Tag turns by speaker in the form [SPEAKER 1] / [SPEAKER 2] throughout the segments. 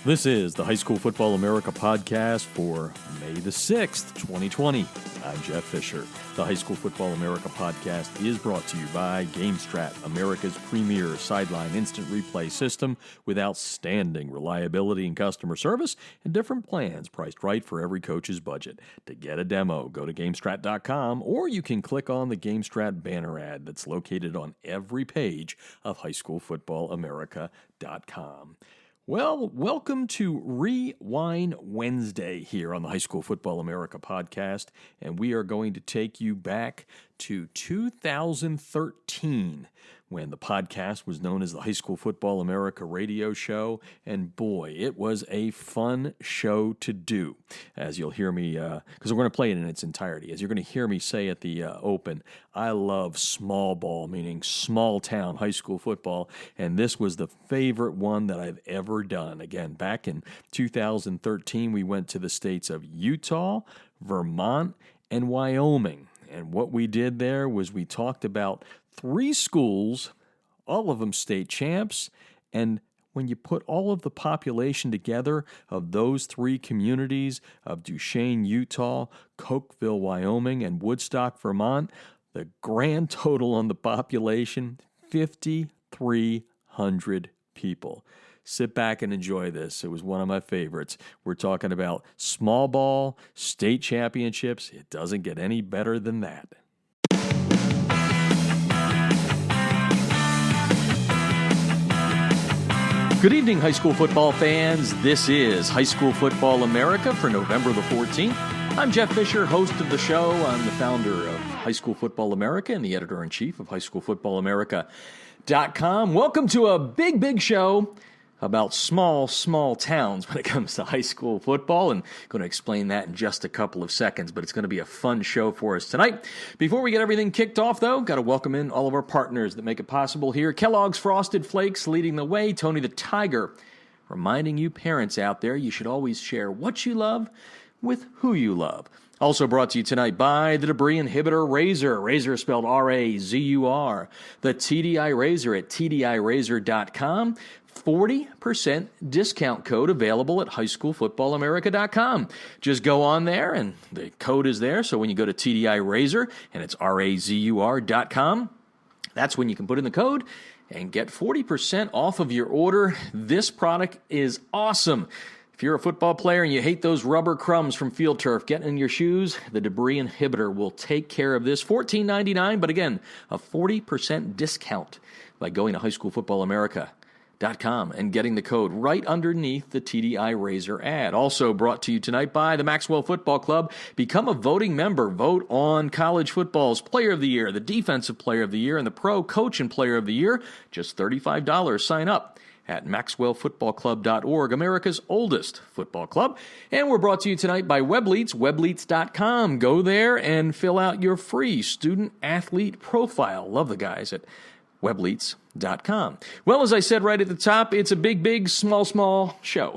[SPEAKER 1] This is the High School Football America podcast for May the 6th, 2020. I'm Jeff Fisher. The High School Football America podcast is brought to you by GameStrat, America's premier sideline instant replay system with outstanding reliability and customer service and different plans priced right for every coach's budget. To get a demo, go to GameStrat.com, or you can click on the GameStrat banner ad that's located on every page of highschoolfootballamerica.com. Well, welcome to Rewind Wednesday here on the High School Football America podcast, and we are going to take you back to 2013 when the podcast was known as the High School Football America radio show, and boy, it was a fun show to do. As you'll hear me, because we're going to play it in its entirety, as you're going to hear me say at the open, I love small ball, meaning small town high school football, and this was the favorite one that I've ever done. Again, back in 2013, we went to the states of Utah, Vermont, and Wyoming. And what we did there was we talked about 3 schools, all of them state champs, and when you put all of the population together of those 3 communities of Duchesne, Utah, Cokeville, Wyoming, and Woodstock, Vermont, the grand total on the population, 5,300 people. Sit back and enjoy this. It was one of my favorites. We're talking about small ball, state championships. It doesn't get any better than that. Good evening, high school football fans. This is High School Football America for November the 14th. I'm Jeff Fisher, host of the show. I'm the founder of High School Football America and the editor-in-chief of highschoolfootballamerica.com. Welcome to a big show about small towns when it comes to high school football, and I'm going to explain that in just a couple of seconds, but it's going to be a fun show for us tonight. Before we get everything kicked off, though, got to welcome in all of our partners that make it possible here. Kellogg's Frosted Flakes leading the way. Tony the Tiger reminding you parents out there you should always share what you love with who you love. Also brought to you tonight by the Debris Inhibitor Razor. Razor spelled R-A-Z-U-R. The TDI Razor at TDIRazor.com. 40% discount code available at highschoolfootballamerica.com. Just go on there, and the code is there. So when you go to TDI Razor, and it's RAZUR.com, that's when you can put in the code and get 40% off of your order. This product is awesome. If you're a football player and you hate those rubber crumbs from field turf getting in your shoes, the Debris Inhibitor will take care of this. $14.99, but again, a 40% discount by going to highschoolfootballamerica.com and getting the code right underneath the TDI Razor ad. Also brought to you tonight by the Maxwell Football Club. Become a voting member. Vote on college football's Player of the Year, the Defensive Player of the Year, and the Pro Coach and Player of the Year. Just $35. Sign up at maxwellfootballclub.org, America's oldest football club. And we're brought to you tonight by Webleets, webleets.com. Go there and fill out your free student-athlete profile. Love the guys at Webleets.com. Well, as I said right at the top, it's a big, small show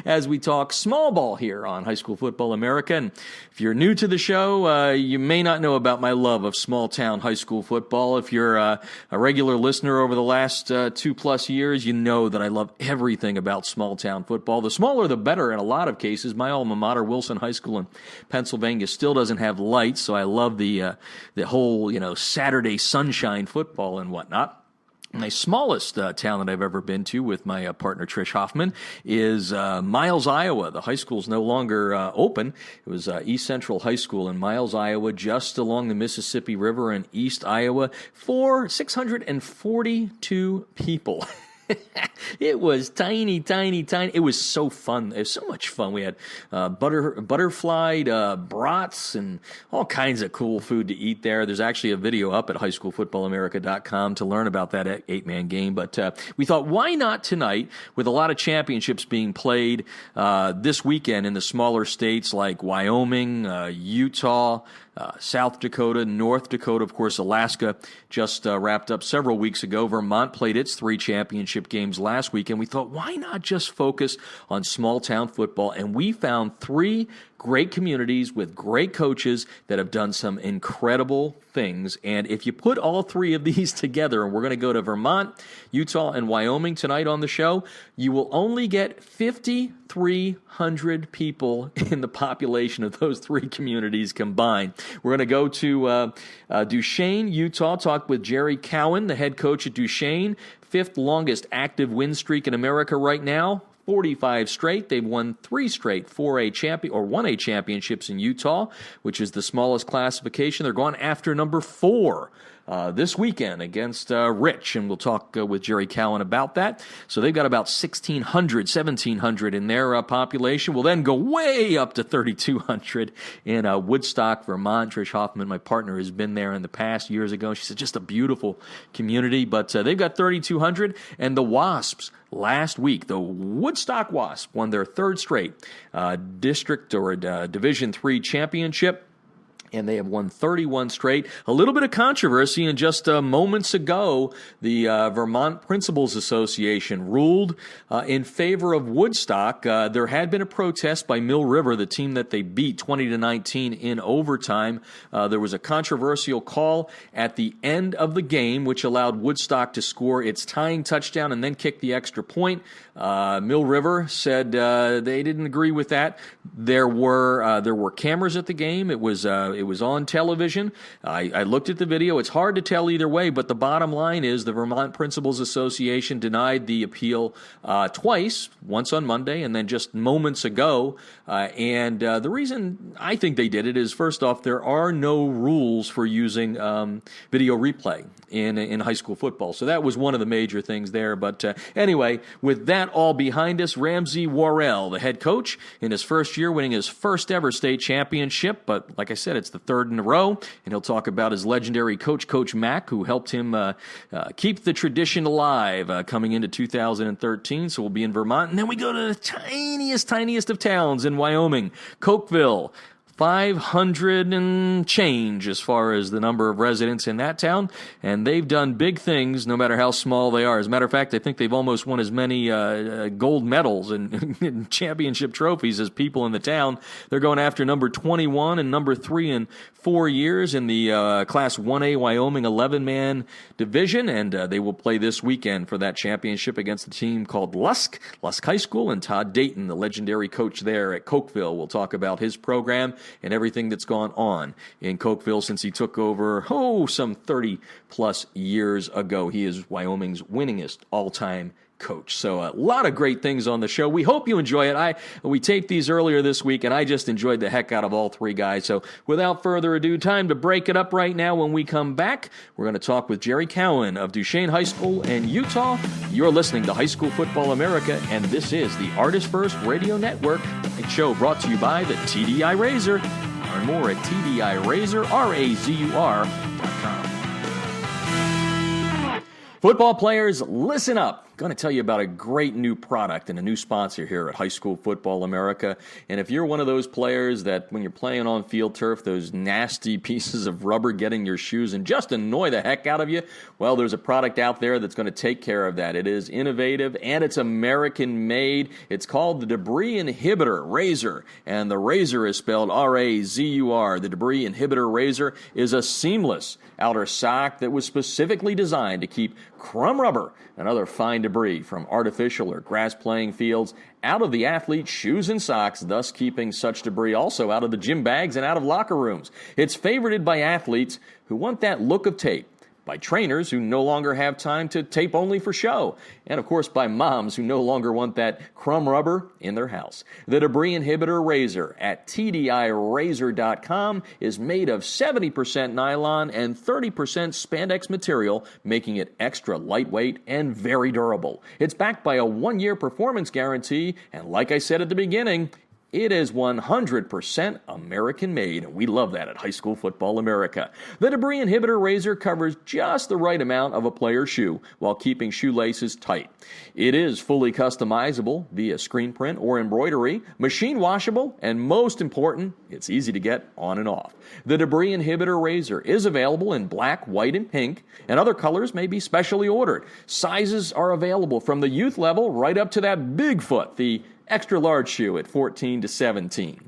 [SPEAKER 1] as we talk small ball here on High School Football America. And if you're new to the show, you may not know about my love of small town high school football. If you're a regular listener over the last 2+ years, you know that I love everything about small town football. The smaller, the better in a lot of cases. My alma mater, Wilson High School in Pennsylvania, still doesn't have lights, so I love the whole Saturday sunshine football and whatnot. My smallest town that I've ever been to with my partner Trish Hoffman is Miles, Iowa. The high school's no longer open. It was East Central High School in Miles, Iowa, just along the Mississippi River in East Iowa, for 642 people. It was tiny. It was so fun. It was so much fun. We had butterflied brats and all kinds of cool food to eat there. There's actually a video up at highschoolfootballamerica.com to learn about that 8-man game. But we thought, why not tonight, with a lot of championships being played this weekend in the smaller states like Wyoming, Utah, South Dakota, North Dakota, of course, Alaska just wrapped up several weeks ago. Vermont played its 3 championship games last week, and we thought, why not just focus on small town football? And we found 3 great communities with great coaches that have done some incredible things. And if you put all three of these together, and we're going to go to Vermont, Utah, and Wyoming tonight on the show, you will only get 5,300 people in the population of those three communities combined. We're going to go to Duchesne, Utah, talk with Jerry Cowan, the head coach at Duchesne, fifth longest active win streak in America right now. 45 straight. They've won 3 straight 1A championships in Utah, which is the smallest classification. They're going after number 4 this weekend against Rich, and we'll talk with Jerry Cowan about that. So they've got about 1,700 in their population. We'll then go way up to 3,200 in Woodstock, Vermont. Trish Hoffman, my partner, has been there in the past years ago. She said just a beautiful community, but they've got 3,200, and the Wasps last week, the Woodstock Wasps won their 3rd straight district or Division III championship, and they have won 31 straight. A little bit of controversy, and just moments ago, the Vermont Principals Association ruled in favor of Woodstock. There had been a protest by Mill River, the team that they beat 20-19 in overtime. There was a controversial call at the end of the game, which allowed Woodstock to score its tying touchdown and then kick the extra point. Mill River said they didn't agree with that. There were cameras at the game. It was on television. I looked at the video. It's hard to tell either way, but the bottom line is the Vermont Principals Association denied the appeal twice, once on Monday and then just moments ago. And the reason I think they did it is, first off, there are no rules for using video replay in high school football. So that was one of the major things there. But anyway, with that all behind us, Ramsey Worrell, the head coach, in his first year, winning his first ever state championship. But like I said, it's the 3rd in a row. And he'll talk about his legendary coach, Coach Mack, who helped him keep the tradition alive coming into 2013. So we'll be in Vermont. And then we go to the tiniest of towns in Wyoming, Cokeville. 500 and change as far as the number of residents in that town, and they've done big things no matter how small they are. As a matter of fact, I think they've almost won as many gold medals and championship trophies as people in the town. They're going after number 21 and number 3 in 4 years in the Class 1A Wyoming 11-man division, and they will play this weekend for that championship against a team called Lusk High School, and Todd Dayton, the legendary coach there at Cokeville, will talk about his program and everything that's gone on in Cokeville since he took over, some 30-plus years ago. He is Wyoming's winningest all-time coach. So a lot of great things on the show. We hope you enjoy it. We taped these earlier this week, and I just enjoyed the heck out of all three guys. So without further ado, time to break it up right now. When we come back, we're going to talk with Jerry Cowan of Duchesne High School in Utah. You're listening to High School Football America, and this is the Artist First Radio Network, a show brought to you by the TDI Razor. Learn more at TDIRazor.com. Football players, listen up. Going to tell you about a great new product and a new sponsor here at High School Football America. And if you're one of those players that when you're playing on field turf, those nasty pieces of rubber get in your shoes and just annoy the heck out of you, well, there's a product out there that's going to take care of that. It is innovative and it's American made. It's called the Debris Inhibitor Razor, and the razor is spelled R-A-Z-U-R. The Debris Inhibitor Razor is a seamless outer sock that was specifically designed to keep crumb rubber and other fine debris from artificial or grass playing fields out of the athlete's shoes and socks, thus keeping such debris also out of the gym bags and out of locker rooms. It's favorited by athletes who want that look of tape, by trainers who no longer have time to tape only for show, and of course by moms who no longer want that crumb rubber in their house. The Debris Inhibitor Razor at TDIRazor.com is made of 70% nylon and 30% spandex material, making it extra lightweight and very durable. It's backed by a 1-year performance guarantee, and like I said at the beginning, it is 100% American-made, and we love that at High School Football America. The Debris Inhibitor Razor covers just the right amount of a player's shoe while keeping shoelaces tight. It is fully customizable via screen print or embroidery, machine washable, and most important, it's easy to get on and off. The Debris Inhibitor Razor is available in black, white, and pink, and other colors may be specially ordered. Sizes are available from the youth level right up to that big foot, the extra large shoe at 14 to 17.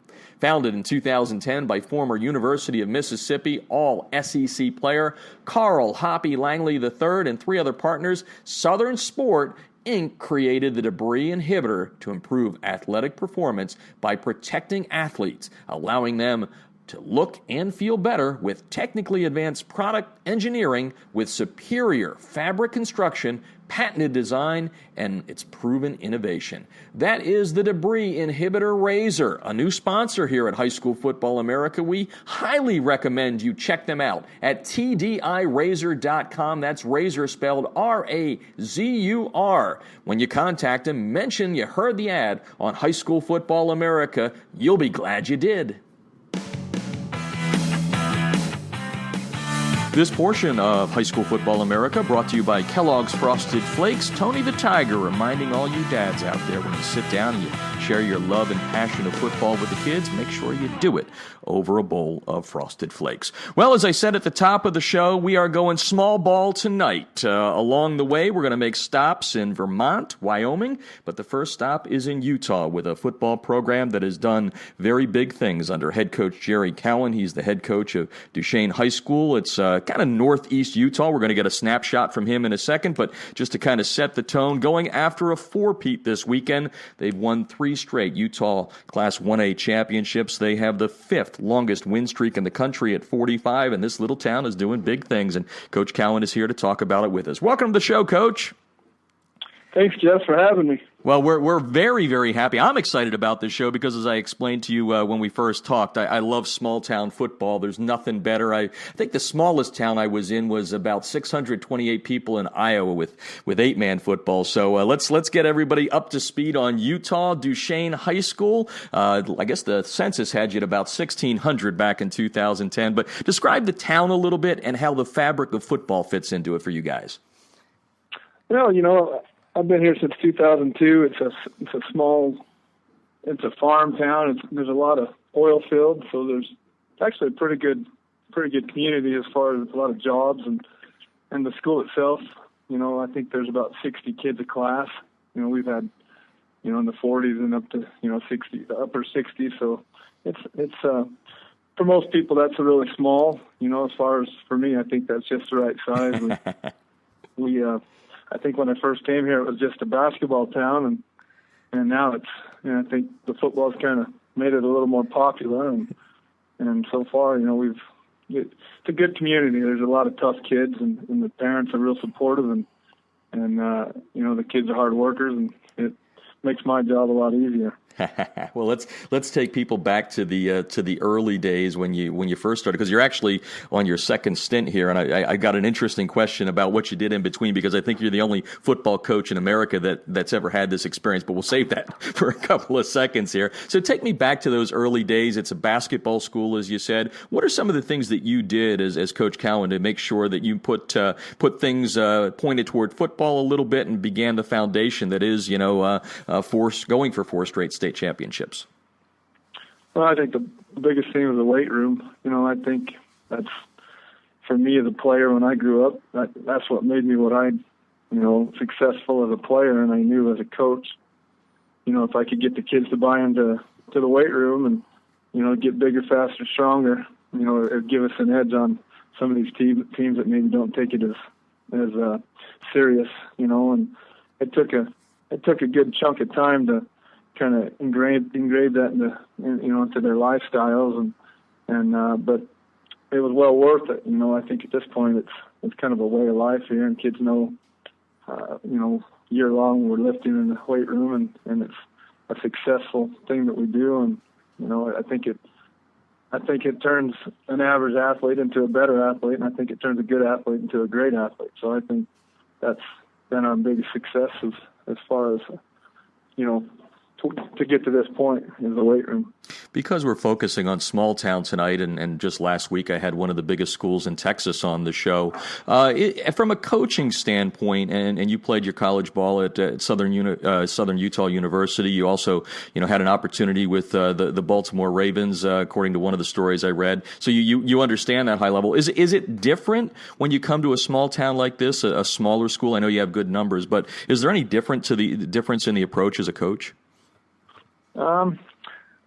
[SPEAKER 1] Founded in 2010 by former University of Mississippi All-SEC player Carl Hoppy Langley III and 3 other partners, Southern Sport Inc. created the debris inhibitor to improve athletic performance by protecting athletes, allowing them to look and feel better with technically advanced product engineering with superior fabric construction, patented design, and its proven innovation. That is the Debris Inhibitor Razor, a new sponsor here at High School Football America. We highly recommend you check them out at tdirazor.com. That's razor spelled R-A-Z-U-R. When you contact them, mention you heard the ad on High School Football America. You'll be glad you did. This portion of High School Football America brought to you by Kellogg's Frosted Flakes. Tony the Tiger reminding all you dads out there when you sit down and you share your love and passion of football with the kids, make sure you do it over a bowl of Frosted Flakes. Well, as I said at the top of the show, we are going small ball tonight. Along the way, we're going to make stops in Vermont, Wyoming, but the first stop is in Utah with a football program that has done very big things under head coach Jerry Cowan. He's the head coach of Duchesne High School. It's kind of northeast Utah. We're going to get a snapshot from him in a second, but just to kind of set the tone, going after a four-peat this weekend. They've won 3 straight Utah Class 1A championships. They have the 5th longest win streak in the country at 45, and this little town is doing big things, and Coach Cowan is here to talk about it with us. Welcome to the show, Coach.
[SPEAKER 2] Thanks, Jeff, for having me.
[SPEAKER 1] Well, we're very, very happy. I'm excited about this show because, as I explained to you when we first talked, I love small-town football. There's nothing better. I think the smallest town I was in was about 628 people in Iowa with 8-man football. So let's get everybody up to speed on Utah Duchesne High School. I guess the census had you at about 1,600 back in 2010. But describe the town a little bit and how the fabric of football fits into it for you guys.
[SPEAKER 2] Well, I've been here since 2002. It's a farm town. There's a lot of oil fields, so there's actually a pretty good community as far as a lot of jobs and the school itself. I think there's about 60 kids a class. We've had in the 40s and up to 60, the upper 60s. So it's for most people that's really small. As far as for me, I think that's just the right size. I think when I first came here, it was just a basketball town, and now it's. I think the football's kind of made it a little more popular, and so far, it's a good community. There's a lot of tough kids, and the parents are real supportive, and the kids are hard workers, and it makes my job a lot easier.
[SPEAKER 1] Well, let's take people back to the early days when you first started, because you're actually on your second stint here, and I got an interesting question about what you did in between, because I think you're the only football coach in America that's ever had this experience, but we'll save that for a couple of seconds here. So take me back to those early days. It's a basketball school, as you said. What are some of the things that you did as Coach Cowan to make sure that you put things pointed toward football a little bit and began the foundation that is going for 4 straight state championships?
[SPEAKER 2] Well, I think the biggest thing was the weight room. I think that's, for me as a player when I grew up, that's what made me what successful as a player, and I knew as a coach, if I could get the kids to buy into the weight room and, get bigger, faster, stronger, it would give us an edge on some of these teams that maybe don't take it as serious, and it took a good chunk of time to kind of engrave that into their lifestyles, but it was well worth it. I think at this point it's kind of a way of life here, and kids know, year long we're lifting in the weight room, and it's a successful thing that we do, and I think it turns an average athlete into a better athlete, and I think it turns a good athlete into a great athlete. So I think that's been our biggest success as far as to get to this point in the weight room.
[SPEAKER 1] Because we're focusing on small town tonight, and just last week I had one of the biggest schools in Texas on the show. From a coaching standpoint, and you played your college ball at Southern Utah University. You also, had an opportunity with the Baltimore Ravens, according to one of the stories I read. So you understand that high level. Is it different when you come to a small town like this, a smaller school? I know you have good numbers, but is there any difference in the approach as a coach?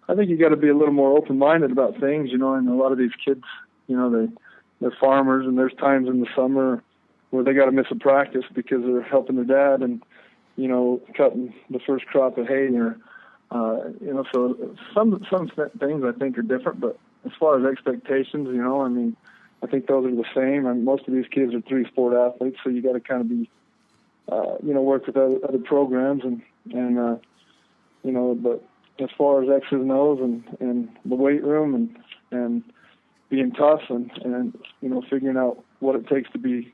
[SPEAKER 2] I think you got to be a little more open-minded about things, and a lot of these kids, they're farmers, and there's times in the summer where they got to miss a practice because they're helping their dad and, cutting the first crop of hay, or, so some things I think are different, but as far as expectations, I think those are the same. And most of these kids are 3-sport athletes, so you got to kind of be, work with other programs and but as far as X's and O's and the weight room and being tough and figuring out what it takes to be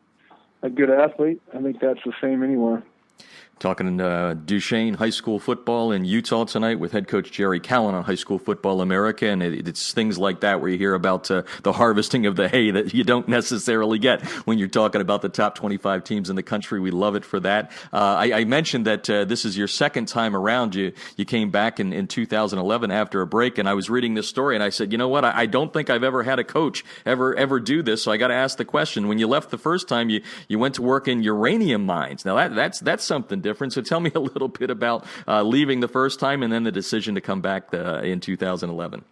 [SPEAKER 2] a good athlete, I think that's the same anywhere.
[SPEAKER 1] Talking Duchesne High School football in Utah tonight with head coach Jerry Cowan on High School Football America, and it's things like that where you hear about the harvesting of the hay that you don't necessarily get when you're talking about the top 25 teams in the country. We love it for that. I mentioned that this is your second time around. You came back in 2011 after a break, and I was reading this story, and I said, you know what, I don't think I've ever had a coach ever do this, so I got to ask the question. When you left the first time, you went to work in uranium mines. Now that's something different. So tell me a little bit about leaving the first time and then the decision to come back in 2011.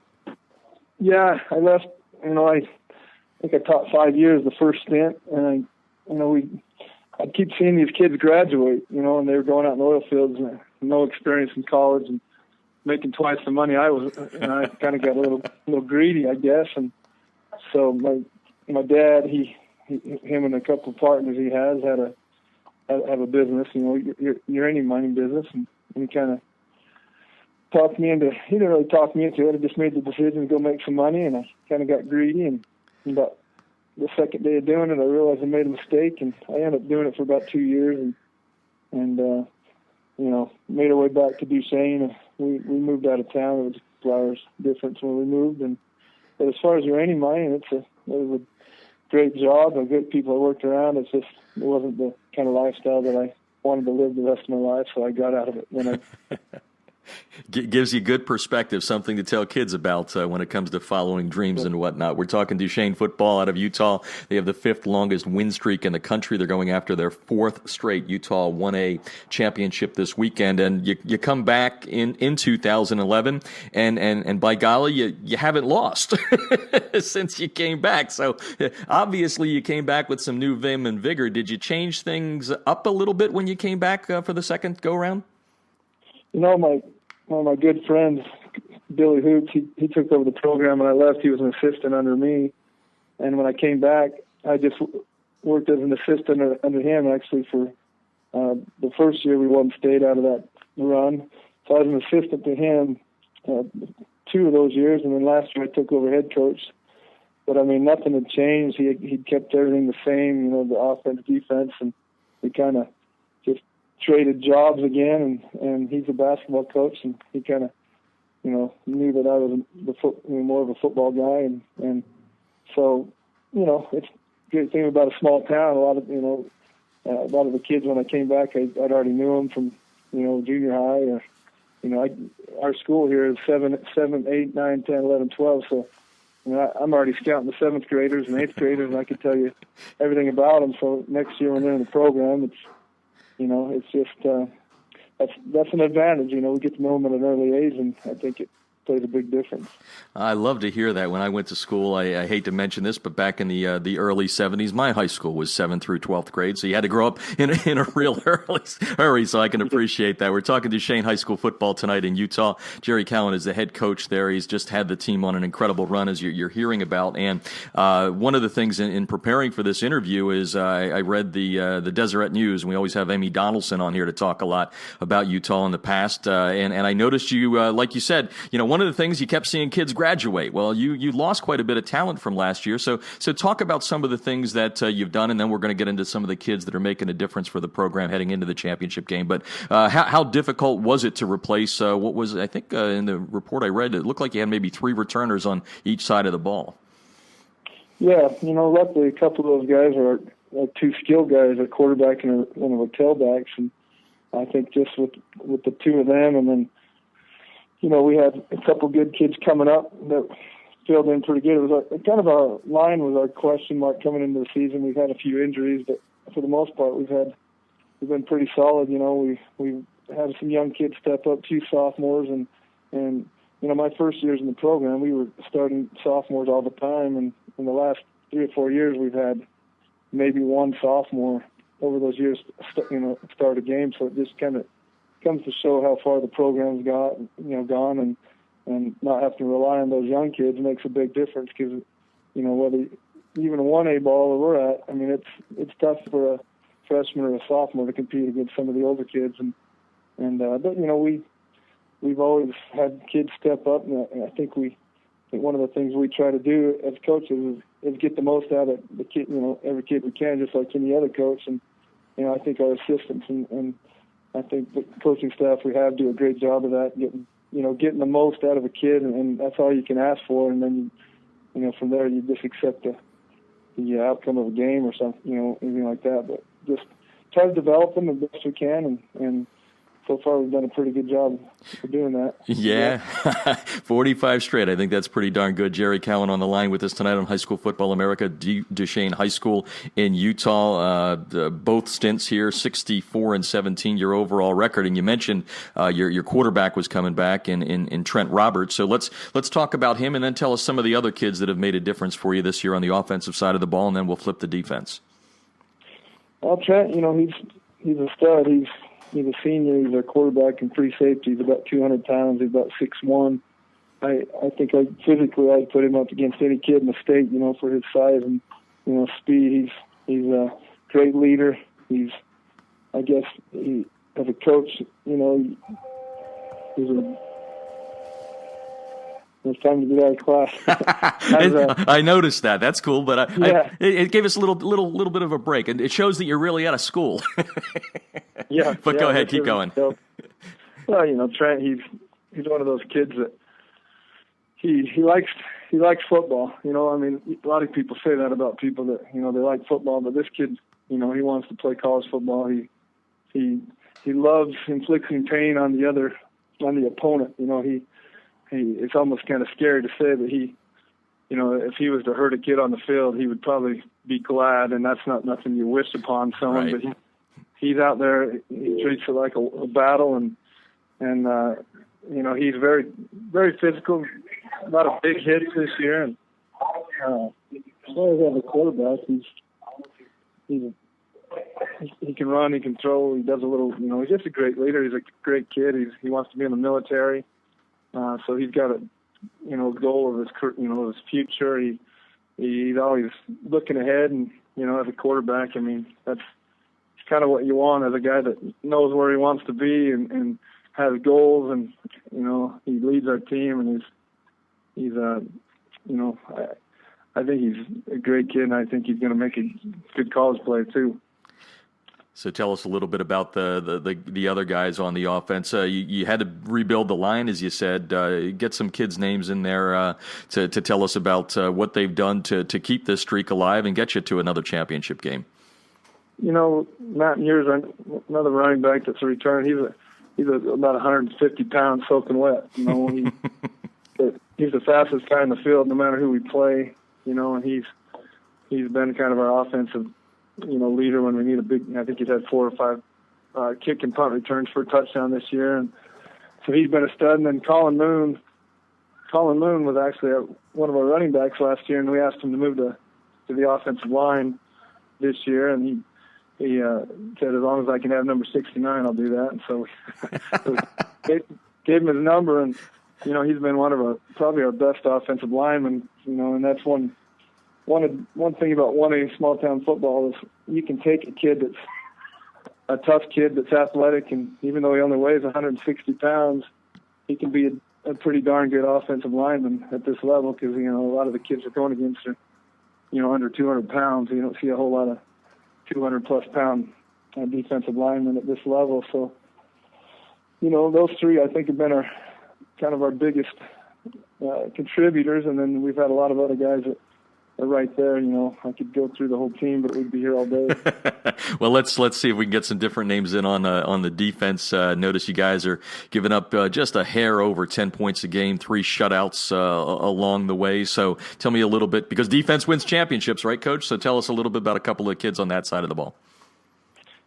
[SPEAKER 2] Yeah, I left. I think I taught 5 years the first stint, and I'd keep seeing these kids graduate, and they were going out in the oil fields and no experience in college and making twice the money I was. And I kind of got a little greedy, I guess. And so my dad, him and a couple of partners he has have a business, uranium mining business, and he kind of talked me into. He didn't really talk me into it. I just made the decision to go make some money, and I kind of got greedy. And about the second day of doing it, I realized I made a mistake, and I ended up doing it for about 2 years, and made our way back to Duchesne. We moved out of town. It was a couple hours difference when we moved, but as far as uranium mining, it was a great job, and good people I worked around. It wasn't the kind of lifestyle that I wanted to live the rest of my life, so I got out of it when I
[SPEAKER 1] Gives you good perspective, something to tell kids about when it comes to following dreams and whatnot. We're talking Duchesne football out of Utah. They have the 5th longest win streak in the country. They're going after their 4th straight Utah 1A championship this weekend. And you come back in 2011, and by golly, you haven't lost since you came back. So obviously you came back with some new vim and vigor. Did you change things up a little bit when you came back for the second go-round?
[SPEAKER 2] One of my good friends, Billy Hoops, he took over the program when I left. He was an assistant under me. And when I came back, I just worked as an assistant under him, actually, for the first year we won state out of that run. So I was an assistant to him 2 of those years, and then last year I took over head coach. But, nothing had changed. He'd kept everything the same, the offense, defense, and we kind of just traded jobs again, and he's a basketball coach, and he kind of, knew that I was more of a football guy, and so, it's a great thing about a small town. A lot of the kids when I came back, I'd already knew them from, junior high, or, our school here is 7, 8, 9, 10, 11, 12, so, I'm already scouting the 7th graders and 8th graders, and I could tell you everything about them. So next year when they're in the program, it's just that's an advantage. We get to know them at an early age, and I think it plays a big difference.
[SPEAKER 1] I love to hear that. When I went to school, I hate to mention this, but back in the early 70s, my high school was 7th through 12th grade, so you had to grow up in a real hurry, so I can appreciate that. We're talking Duchesne High School football tonight in Utah. Jerry Cowan is the head coach there. He's just had the team on an incredible run, as you're hearing about. And one of the things in preparing for this interview is I read the Deseret News, and we always have Amy Donaldson on here to talk a lot about Utah in the past. And I noticed you, like you said, one of the things you kept seeing kids graduate. Well, you lost quite a bit of talent from last year. So talk about some of the things that you've done, and then we're going to get into some of the kids that are making a difference for the program heading into the championship game. But how difficult was it to replace what was, I think in the report I read, it looked like you had maybe 3 returners on each side of the ball.
[SPEAKER 2] Yeah, luckily a couple of those guys are 2 skill guys, a quarterback and one of the tailbacks. And I think just with the 2 of them, and then we had a couple good kids coming up that filled in pretty good. It was kind of our line was our question mark coming into the season. We've had a few injuries, but for the most part, we've been pretty solid. We've had some young kids step up, 2 sophomores, and my first years in the program, we were starting sophomores all the time, and in the last 3 or 4 years, we've had maybe one sophomore over those years, start a game. So it just kind of comes to show how far the program's gone, and not having to rely on those young kids makes a big difference, because, whether even a 1A ball where we're at, I mean, it's tough for a freshman or a sophomore to compete against some of the older kids, but we've always had kids step up, and I think one of the things we try to do as coaches is get the most out of the kid, every kid we can, just like any other coach. And I think our assistants and I think the coaching staff we have do a great job of that, getting the most out of a kid, and that's all you can ask for. And then from there you just accept the outcome of a game or something, anything like that. But just try to develop them the best we can, and so far we've done a pretty good job of doing that.
[SPEAKER 1] Yeah, 45 straight. I think that's pretty darn good. Jerry Cowan on the line with us tonight on High School Football America, Duchesne High School in Utah. Both stints here, 64-17, your overall record. And you mentioned your quarterback was coming back in Trent Roberts. So let's talk about him, and then tell us some of the other kids that have made a difference for you this year on the offensive side of the ball, and then we'll flip the defense.
[SPEAKER 2] Well, Trent, he's a stud. He's a senior. He's our quarterback and free safety. He's about 200 pounds. He's about 6'1". I think physically I'd put him up against any kid in the state, for his size and, speed. He's a great leader. As a coach, it's time to get out of class.
[SPEAKER 1] I noticed that. That's cool, but it gave us a little bit of a break, and it shows that you're really out of school.
[SPEAKER 2] Yeah.
[SPEAKER 1] But go ahead, keep going.
[SPEAKER 2] So, well, Trent, he's one of those kids that he likes football. A lot of people say that about people that they like football, but this kid, he wants to play college football. He loves inflicting pain on the opponent. It's almost kind of scary to say that if he was to hurt a kid on the field, he would probably be glad, and that's not nothing you wish upon someone.
[SPEAKER 1] Right.
[SPEAKER 2] But he's out there, he treats it like a battle, and he's very, very physical. A lot of big hits this year, and as far as a quarterback, he can run, he can throw, he does a little. He's just a great leader. He's a great kid. He wants to be in the military. So he's got a goal of his future. He's always looking ahead, and as a quarterback, that's kind of what you want as a guy that knows where he wants to be and has goals, and he leads our team, and he's I think he's a great kid, and I think he's going to make a good college player too.
[SPEAKER 1] So tell us a little bit about the other guys on the offense. You had to rebuild the line, as you said. Get some kids' names in there to tell us about what they've done to keep this streak alive and get you to another championship game.
[SPEAKER 2] Matt Muir's another running back that's a return. He's about 150 pounds soaking wet. But he's the fastest guy in the field, no matter who we play. And he's been kind of our offensive leader when we need a big. I think he's had 4 or 5 kick and punt returns for a touchdown this year, and so he's been a stud. And then Colin Moon was actually one of our running backs last year, and we asked him to move to the offensive line this year, and he said, as long as I can have number 69, I'll do that. And so gave him his number, and he's been probably our best offensive lineman. And that's one thing about 1A small town football is you can take a kid that's a tough kid that's athletic, and even though he only weighs 160 pounds, he can be a pretty darn good offensive lineman at this level, because a lot of the kids we're going against are under 200 pounds. You don't see a whole lot of 200 plus pound defensive linemen at this level. So those three I think have been our biggest contributors, and then we've had a lot of other guys that are right there. I could go through the whole team, but we'd be here all day.
[SPEAKER 1] Well, let's see if we can get some different names in on the defense. Notice you guys are giving up just a hair over 10 points a game, 3 shutouts along the way. So tell me a little bit, because defense wins championships, right, Coach? So tell us a little bit about a couple of kids on that side of the ball.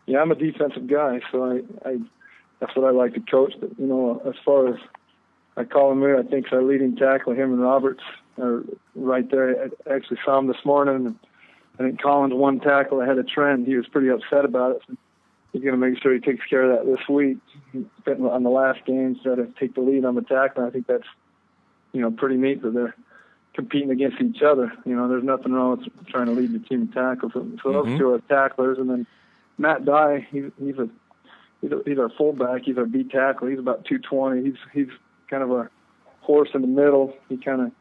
[SPEAKER 2] Yeah, I'm a defensive guy, so I that's what I like to coach. But as far as I call him here. I think our leading tackle, him and Roberts, are right there. I actually saw him this morning. And I think Collins one tackle ahead of Trent. He was pretty upset about it. So he's going to make sure he takes care of that this week. On the last game, try to take the lead on the tackle. I think that's, pretty neat that they're competing against each other. There's nothing wrong with trying to lead your team in tackles. So those two are tacklers, and then Matt Dye, he's our fullback. He's our B tackle. He's about 220. He's kind of a horse in the middle. He kind of,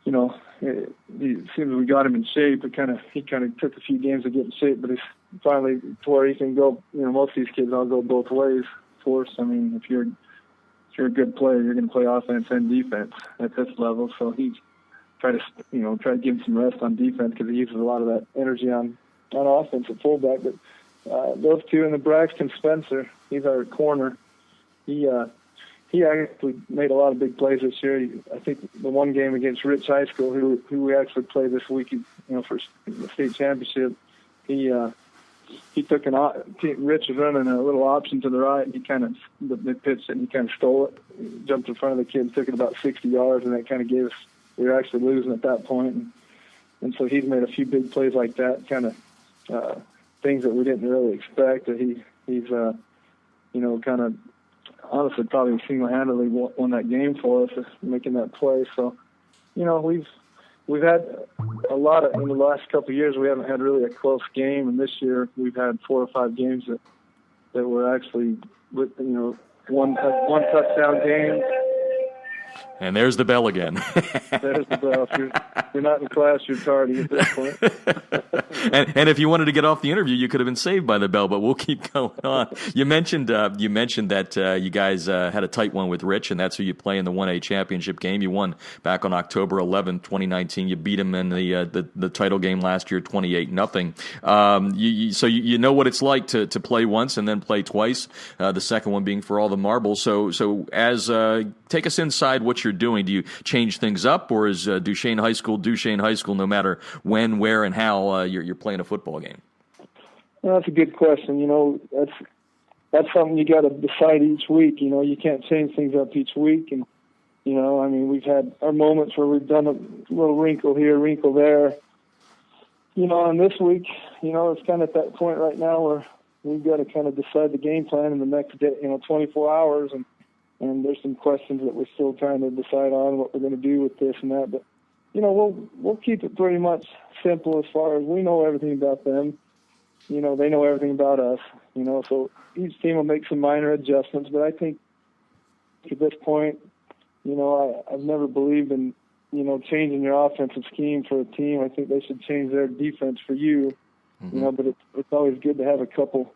[SPEAKER 2] as soon as we got him in shape, he kind of took a few games to get in shape, but he's finally to where he can go. Most of these kids all go both ways. Force. I mean, if you're a good player, you're going to play offense and defense at this level. So he's try to give him some rest on defense because he uses a lot of that energy on offense at fullback. But those two, and the Braxton Spencer, he's our corner. He actually made a lot of big plays this year. I think the one game against Rich High School, who we actually played this week, for the state championship, he took Rich was running a little option to the right, and they pitched it, and he kind of stole it. He jumped in front of the kid, took it about 60 yards, and that kind of gave us, we were actually losing at that point. And so he's made a few big plays like that, kind of things that we didn't really expect. That he's kind of honestly probably single-handedly won that game for us, making that play. So, we've had a lot of, in the last couple of years, we haven't had really a close game, and this year we've had 4 or 5 games that were actually with, one touchdown games.
[SPEAKER 1] And there's the bell again.
[SPEAKER 2] There's the bell. If you're not in class, you're tardy at this point.
[SPEAKER 1] and if you wanted to get off the interview, you could have been saved by the bell, but we'll keep going on. You mentioned that you guys had a tight one with Rich, and that's who you play in the 1A championship game. You won back on October 11th, 2019. You beat him in the title game last year, 28-0. So you know what it's like to play once and then play twice. The second one being for all the marbles. So as take us inside what you're doing. Do you change things up, or is Duchesne High School no matter when, where, and how you're playing a football game?
[SPEAKER 2] Well, that's a good question. That's something you got to decide each week. You can't change things up each week. And, we've had our moments where we've done a little wrinkle here, wrinkle there. And this week, it's kind of at that point right now where we've got to kind of decide the game plan in the next day, 24 hours. And there's some questions that we're still trying to decide on what we're going to do with this and that. But, we'll keep it pretty much simple as far as we know everything about them. They know everything about us. So each team will make some minor adjustments. But I think at this point, I've never believed in, changing your offensive scheme for a team. I think they should change their defense for you.
[SPEAKER 1] Mm-hmm.
[SPEAKER 2] But it's always good to have a couple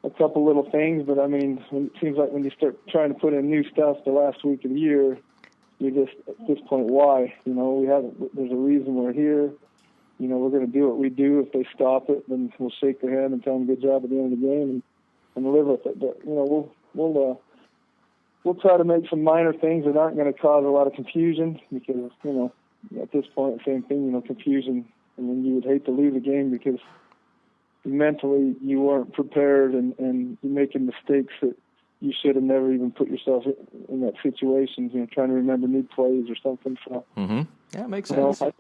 [SPEAKER 2] little things, but it seems like when you start trying to put in new stuff the last week of the year, you're just at this point, why? There's a reason we're here. We're going to do what we do. If they stop it, then we'll shake their hand and tell them good job at the end of the game and live with it. But we'll try to make some minor things that aren't going to cause a lot of confusion because at this point, same thing. Confusion. You would hate to lose a game because mentally you weren't prepared and you're making mistakes that you should have never even put yourself in that situation, trying to remember new plays or something. So,
[SPEAKER 1] Yeah, makes sense.
[SPEAKER 2] I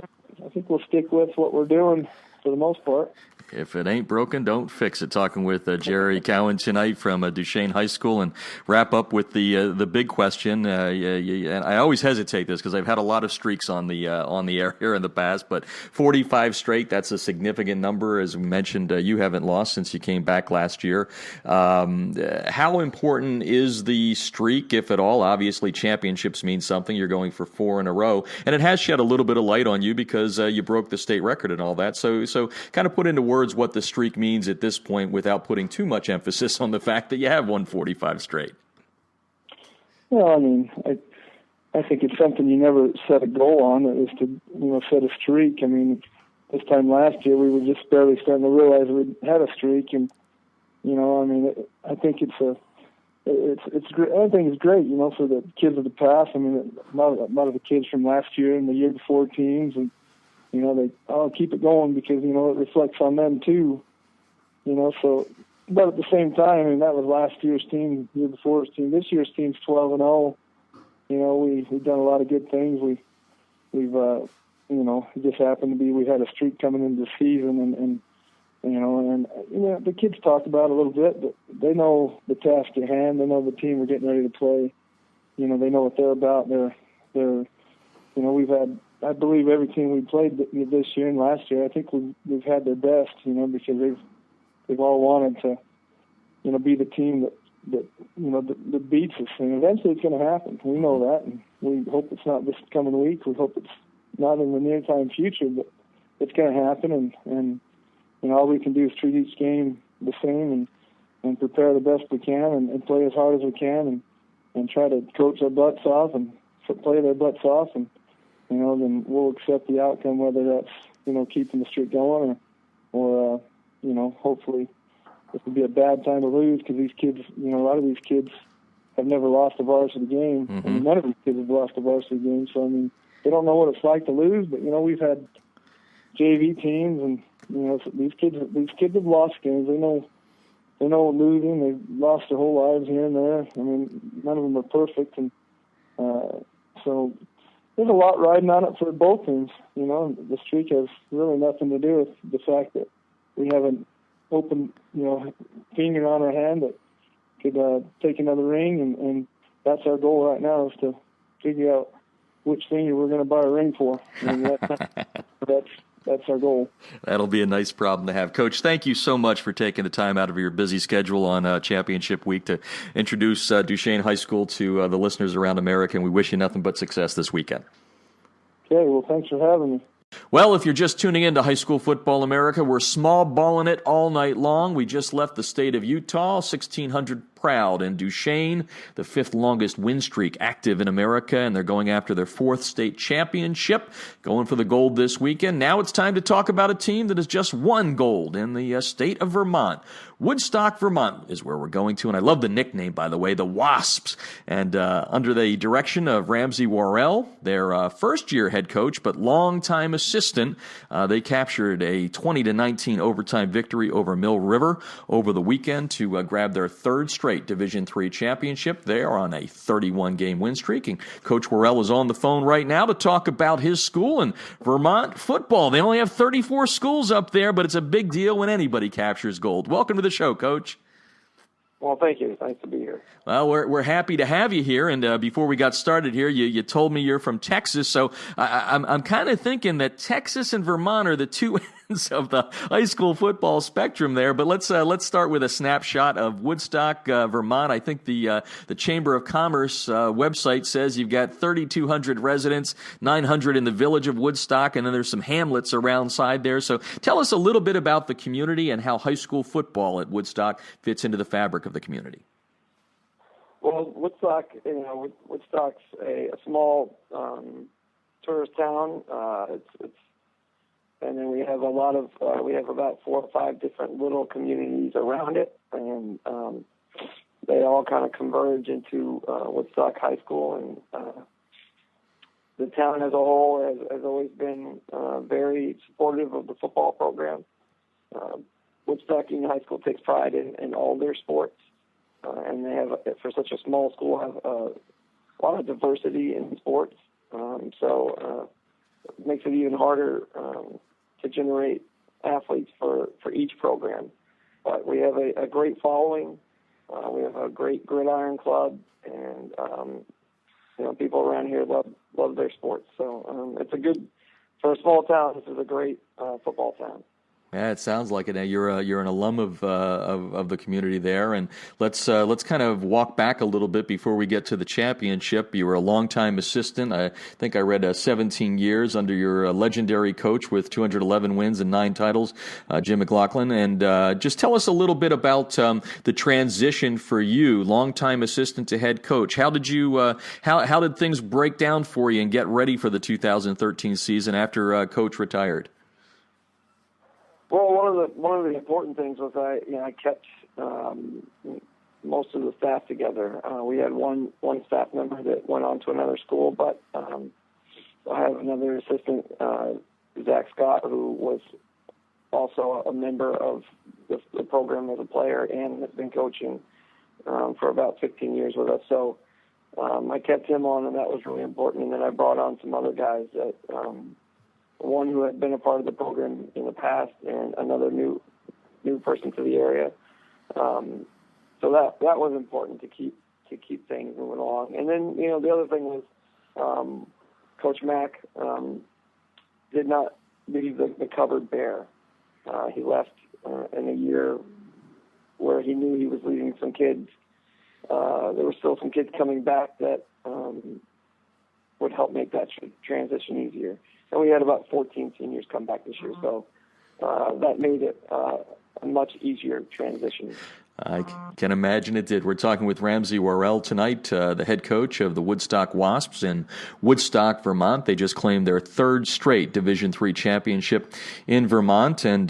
[SPEAKER 2] think we'll stick with what we're doing for the most part.
[SPEAKER 1] If it ain't broken, don't fix it. Talking with Jerry Cowan tonight from Duchesne High School, and wrap up with the big question. And I always hesitate this because I've had a lot of streaks on the air here in the past, but 45 straight, that's a significant number. As we mentioned, you haven't lost since you came back last year. How important is the streak, if at all? Obviously, championships mean something. You're going for 4 in a row, and it has shed a little bit of light on you because you broke the state record and all that. So kind of put into words what the streak means at this point without putting too much emphasis on the fact that you have won 45 straight.
[SPEAKER 2] Well, I think it's something you never set a goal on, is to set a streak. This time last year we were just barely starting to realize we had a streak, and I think it's great. I think it's great, for the kids of the past. A lot of the kids from last year and the year before teams, and they keep it going because it reflects on them too. So, but at the same time, that was last year's team, year before's team. This year's team's 12-0. we've done a lot of good things. We've it just happened to be we had a streak coming into the season, and the kids talked about it a little bit, but they know the task at hand. They know the team we're getting ready to play. They know what they're about. We've had, I believe, every team we played this year and last year, I think we've had their best, because they've all wanted to, be the team that beats us. And eventually it's going to happen. We know that, and we hope it's not this coming week. We hope it's not in the near time future, but it's going to happen. And all we can do is treat each game the same and prepare the best we can and play as hard as we can and try to coach our butts off and play their butts off, and then we'll accept the outcome, whether that's keeping the streak going or hopefully this will be a bad time to lose, because these kids, a lot of these kids have never lost a varsity game.
[SPEAKER 1] Mm-hmm.
[SPEAKER 2] I mean, none of these kids have lost a varsity game, so they don't know what it's like to lose. But we've had JV teams, and these kids have lost games. They know losing. They've lost their whole lives here and there. I mean, none of them are perfect, and so there's a lot riding on it for both teams. The streak has really nothing to do with the fact that we have an open, finger on our hand that could take another ring, and that's our goal right now, is to figure out which finger we're going to buy a ring for. And that's our goal.
[SPEAKER 1] That'll be a nice problem to have. Coach, thank you so much for taking the time out of your busy schedule on Championship Week to introduce Duchesne High School to the listeners around America, and we wish you nothing but success this weekend.
[SPEAKER 2] Okay, well, thanks for having me.
[SPEAKER 1] Well, if you're just tuning in to High School Football America, we're small balling it all night long. We just left the state of Utah, 1,600 proud, and Duchesne, the 5th longest win streak active in America, and they're going after their 4th state championship, going for the gold this weekend. Now it's time to talk about a team that has just won gold in the state of Vermont. Woodstock, Vermont is where we're going to, and I love the nickname, by the way, the Wasps. And under the direction of Ramsey Worrell, their first-year head coach, but long-time assistant, they captured a 20-19 overtime victory over Mill River over the weekend to grab their 3rd straight Division III championship. They are on a 31-game win streak, and Coach Worrell is on the phone right now to talk about his school and Vermont football. They only have 34 schools up there, but it's a big deal when anybody captures gold. Welcome to the show, Coach.
[SPEAKER 3] Well, thank you. Nice to be here.
[SPEAKER 1] Well, we're happy to have you here. And before we got started here, you told me you're from Texas, so I'm kind of thinking that Texas and Vermont are the two ends of the high school football spectrum there. But let's start with a snapshot of Woodstock, Vermont. I think the Chamber of Commerce website says you've got 3,200 residents, 900 in the village of Woodstock, and then there's some hamlets around side there. So tell us a little bit about the community and how high school football at Woodstock fits into the fabric of the community.
[SPEAKER 3] Well, Woodstock, Woodstock's a small tourist town. And then we have we have about 4 or 5 different little communities around it, and they all kind of converge into Woodstock High School. And the town as a whole has always been very supportive of the football program. Woodstock Union High School takes pride in all their sports. And they have, for such a small school, have a lot of diversity in sports. So it makes it even harder to generate athletes for each program. But we have a great following. We have a great gridiron club, and people around here love their sports. So it's a good, for a small town, this is a great football town.
[SPEAKER 1] Yeah, it sounds like it. You're an alum of the community there, and let's kind of walk back a little bit before we get to the championship. You were a longtime assistant. I think I read 17 years under your legendary coach with 211 wins and 9 titles, Jim McLaughlin. And just tell us a little bit about the transition for you, longtime assistant to head coach. How did you how did things break down for you and get ready for the 2013 season after Coach retired?
[SPEAKER 3] Well, one of the important things was I kept most of the staff together. We had one staff member that went on to another school, but I have another assistant, Zach Scott, who was also a member of the program as a player and has been coaching for about 15 years with us. So I kept him on, and that was really important. And then I brought on some other guys, that one who had been a part of the program in the past, and another new person to the area. So that was important to keep things moving along. And then the other thing was Coach Mack did not leave the cupboard bare. He left in a year where he knew he was leaving some kids. There were still some kids coming back that would help make that transition easier. And we had about 14 seniors come back this year, so that made it a much easier transition.
[SPEAKER 1] I can imagine it did. We're talking with Ramsey Worrell tonight, the head coach of the Woodstock Wasps in Woodstock, Vermont. They just claimed their third straight Division III championship in Vermont, and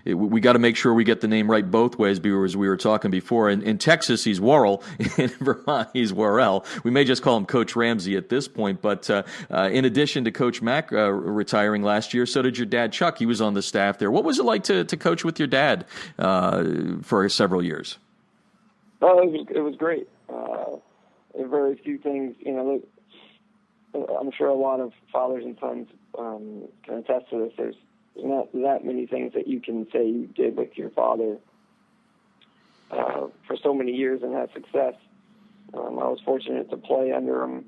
[SPEAKER 1] we got to make sure we get the name right both ways, because we were talking before. In Texas, he's Worrell. In Vermont, he's Worrell. We may just call him Coach Ramsey at this point, but in addition to Coach Mack retiring last year, so did your dad, Chuck. He was on the staff there. What was it like to coach with your dad for several years?
[SPEAKER 3] Oh, it was great. Very few things, I'm sure a lot of fathers and sons can attest to this. There's not that many things that you can say you did with your father for so many years and have success. I was fortunate to play under him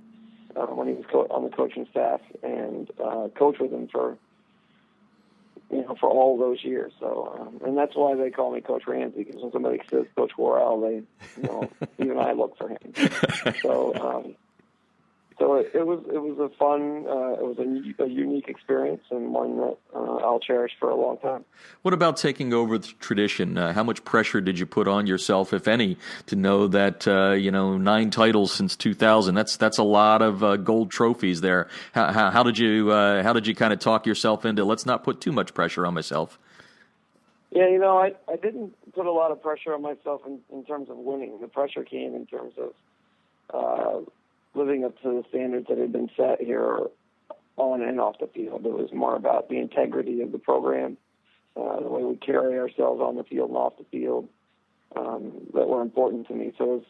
[SPEAKER 3] when he was on the coaching staff, and coach with him for all those years. So, and that's why they call me Coach Ramsey, because when somebody says Coach Worrell, even I look for him. So it was a fun, it was a unique experience, and one that I'll cherish for a long time.
[SPEAKER 1] What about taking over the tradition? How much pressure did you put on yourself, if any, to know that 9 titles since 2000? That's a lot of gold trophies there. How did you kind of talk yourself into, let's not put too much pressure on myself?
[SPEAKER 3] Yeah, I didn't put a lot of pressure on myself in terms of winning. The pressure came in terms of living up to the standards that had been set here on and off the field. It was more about the integrity of the program, the way we carry ourselves on the field and off the field, that were important to me. So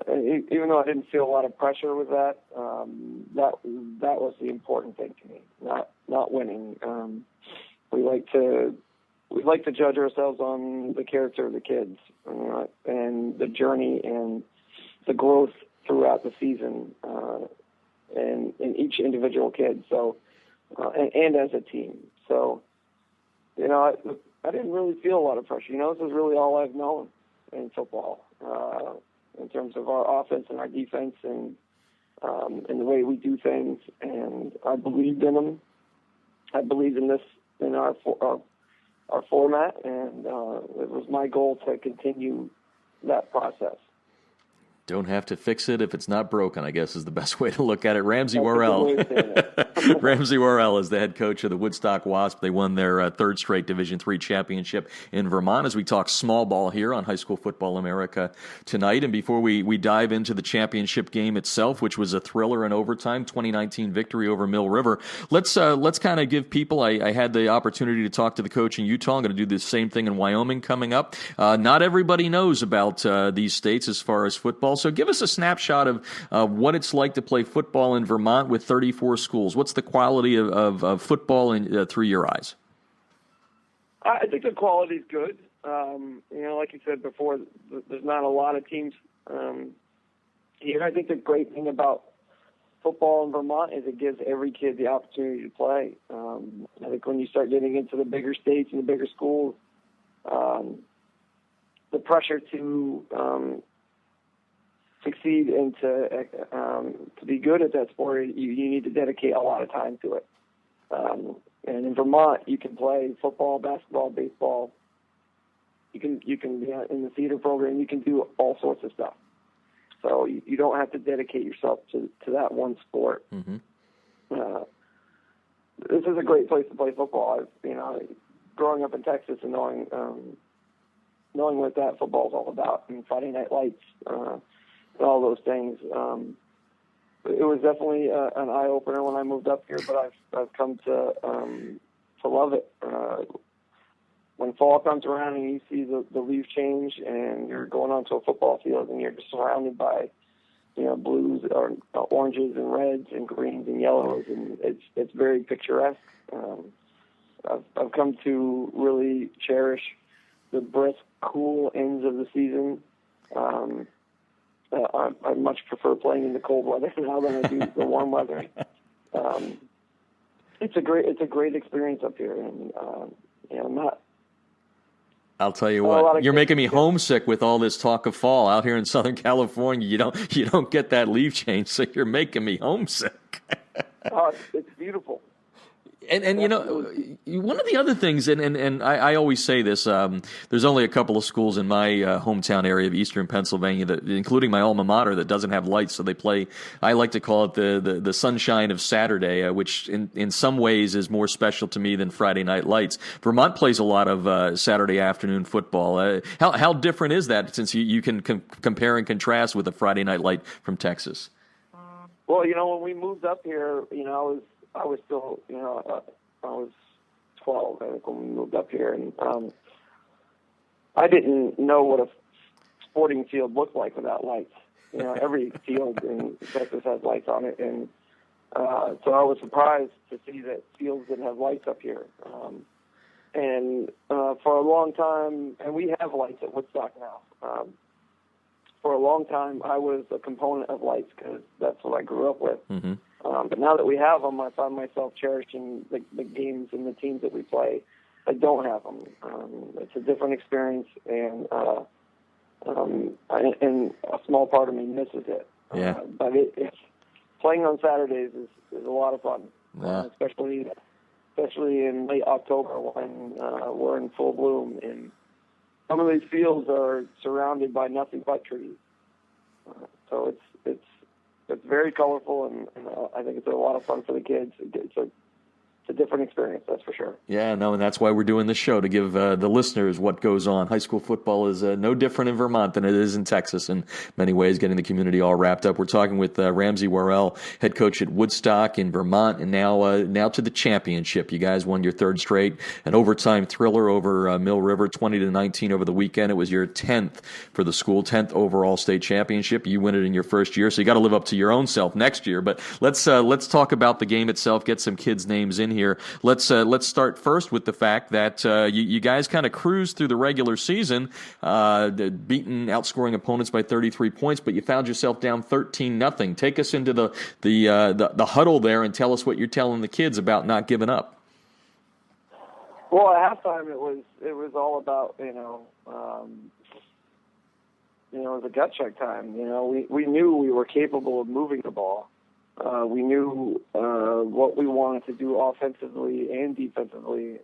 [SPEAKER 3] even though I didn't feel a lot of pressure with that, that was the important thing to me, not winning. We like to judge ourselves on the character of the kids, and the journey and the growth throughout the season, and each individual kid. So, and as a team. So, I didn't really feel a lot of pressure. This is really all I've known in football, in terms of our offense and our defense, and the way we do things. And I believed in them. I believed in our format, and it was my goal to continue that process.
[SPEAKER 1] Don't have to fix it if it's not broken, I guess is the best way to look at it. Ramsey Worrell. Ramsey Worrell is the head coach of the Woodstock Wasps. They won their third straight Division III championship in Vermont, as we talk small ball here on High School Football America tonight. And before we dive into the championship game itself, which was a thriller in overtime, 2019 victory over Mill River, let's kind of give people, I had the opportunity to talk to the coach in Utah. I'm going to do the same thing in Wyoming coming up. Not everybody knows about these states as far as football. So give us a snapshot of what it's like to play football in Vermont with 34 schools. What's the quality of football through your eyes?
[SPEAKER 3] I think the quality is good. Like you said before, there's not a lot of teams here. I think the great thing about football in Vermont is it gives every kid the opportunity to play. I think when you start getting into the bigger states and the bigger schools, the pressure to succeed and to be good at that sport, you need to dedicate a lot of time to it. And in Vermont, you can play football, basketball, baseball. You can in the theater program, you can do all sorts of stuff. So you don't have to dedicate yourself to that one sport. Mm-hmm. This is a great place to play football. Growing up in Texas and knowing what that football is all about, and Friday Night Lights, and all those things. It was definitely an eye opener when I moved up here, but I've come to love it. When fall comes around and you see the leaves change, and you're going onto a football field and you're just surrounded by blues or oranges and reds and greens and yellows, and it's very picturesque. I've come to really cherish the brisk, cool ends of the season. I much prefer playing in the cold weather now than I do the warm weather. It's a great experience up here, and
[SPEAKER 1] I'll tell you what, you're making me homesick with all this talk of fall out here in Southern California. You don't get that leaf change, so you're making me homesick.
[SPEAKER 3] Oh, it's beautiful.
[SPEAKER 1] And one of the other things, and I always say this, there's only a couple of schools in my hometown area of Eastern Pennsylvania, that, including my alma mater, that doesn't have lights. So they play, I like to call it the sunshine of Saturday, which in some ways is more special to me than Friday night lights. Vermont plays a lot of Saturday afternoon football. How different is that, since you can compare and contrast with a Friday night light from Texas?
[SPEAKER 3] Well, when we moved up here, I was still, I was 12, I think, when we moved up here, and I didn't know what a sporting field looked like without lights. Every field in Texas has lights on it, and so I was surprised to see that fields didn't have lights up here. And for a long time, and we have lights at Woodstock now. For a long time, I was a component of lights because that's what I grew up with. Mm-hmm. But now that we have them, I find myself cherishing the games and the teams that we play that don't have them. It's a different experience, and a small part of me misses it.
[SPEAKER 1] Yeah.
[SPEAKER 3] But it's playing on Saturdays is a lot of fun,
[SPEAKER 1] yeah.
[SPEAKER 3] especially in late October when we're in full bloom, and some of these fields are surrounded by nothing but trees. So it's very colorful, and I think it's a lot of fun for the kids. It's a different experience, that's for sure.
[SPEAKER 1] Yeah, no, and that's why we're doing this show, to give the listeners what goes on. High school football is no different in Vermont than it is in Texas in many ways, getting the community all wrapped up. We're talking with Ramsey Worrell, head coach at Woodstock in Vermont, and now to the championship. You guys won your third straight, an overtime thriller over Mill River, 20-19 over the weekend. It was your 10th for the school, 10th overall state championship. You win it in your first year, so you got to live up to your own self next year. But let's talk about the game itself, get some kids' names in here. Let's start first with the fact that you guys kind of cruised through the regular season, outscoring opponents by 33 points, but you found yourself down 13-0. Take us into the huddle there and tell us what you're telling the kids about not giving up.
[SPEAKER 3] Well, at halftime it was all about it was a gut check time. We knew we were capable of moving the ball. We knew what we wanted to do offensively and defensively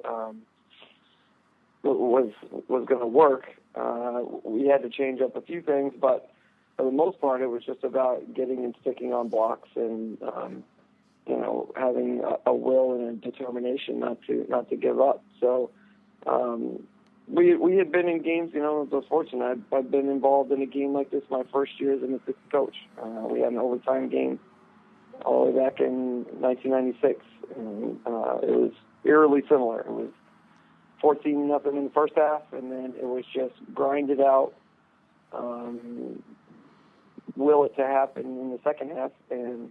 [SPEAKER 3] was going to work. We had to change up a few things, but for the most part, it was just about getting and sticking on blocks and having a will and a determination not to give up. So we had been in games. I was fortunate. I've been involved in a game like this my first year as an assistant coach. We had an overtime game all the way back in 1996. And, it was eerily similar. It was 14-0 in the first half, and then it was just grind it out, will it to happen in the second half, and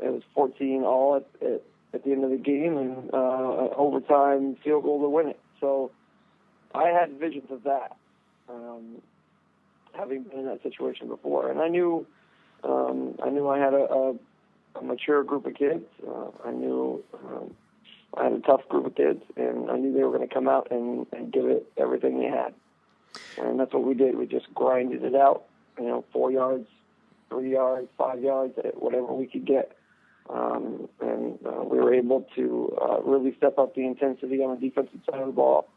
[SPEAKER 3] it was 14-all at the end of the game, and overtime field goal to win it. So I had visions of that, having been in that situation before, and I knew I had a mature group of kids. I knew I had a tough group of kids, and I knew they were going to come out and give it everything they had. And that's what we did. We just grinded it out, 4 yards, 3 yards, 5 yards, whatever we could get. And we were able to really step up the intensity on the defensive side of the ball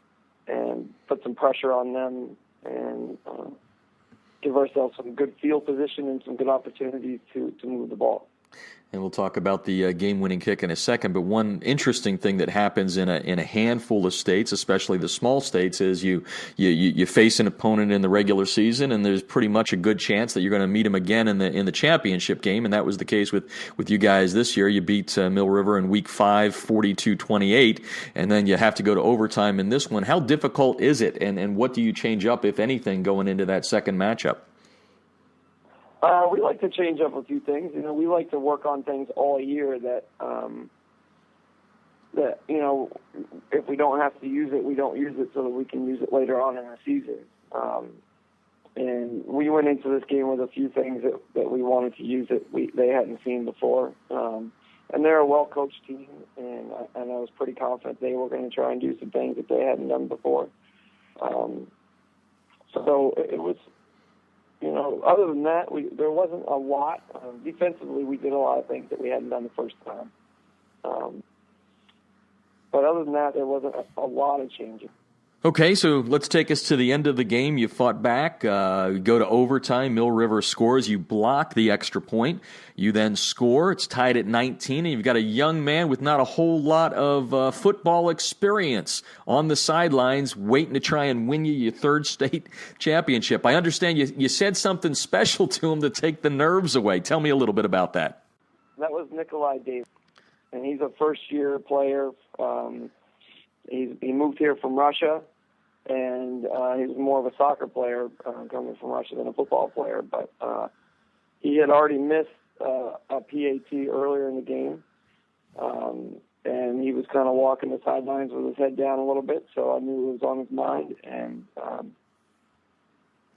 [SPEAKER 3] and put some pressure on them and give ourselves some good field position and some good opportunities to move the ball.
[SPEAKER 1] And we'll talk about the game-winning kick in a second. But one interesting thing that happens in a handful of states, especially the small states, is you face an opponent in the regular season, and there's pretty much a good chance that you're going to meet them again in the championship game. And that was the case with you guys this year. You beat Mill River in Week 5, 42-28, and then you have to go to overtime in this one. How difficult is it, and what do you change up, if anything, going into that second matchup?
[SPEAKER 3] We like to change up a few things. We like to work on things all year that if we don't have to use it, we don't use it so that we can use it later on in the season. And we went into this game with a few things that we wanted to use that they hadn't seen before. And they're a well-coached team, and I was pretty confident they were going to try and do some things that they hadn't done before. So it was, other than that, there wasn't a lot. Defensively, we did a lot of things that we hadn't done the first time. But other than that, there wasn't a lot of changing.
[SPEAKER 1] Okay, so let's take us to the end of the game. You fought back, go to overtime, Mill River scores, you block the extra point, you then score, it's tied at 19, and you've got a young man with not a whole lot of football experience on the sidelines waiting to try and win you your third state championship. I understand you said something special to him to take the nerves away. Tell me a little bit about that.
[SPEAKER 3] That was Nikolai Davis, and he's a first-year player. He moved here from Russia, and he was more of a soccer player coming from Russia than a football player. But he had already missed a PAT earlier in the game, and he was kind of walking the sidelines with his head down a little bit, so I knew it was on his mind. And,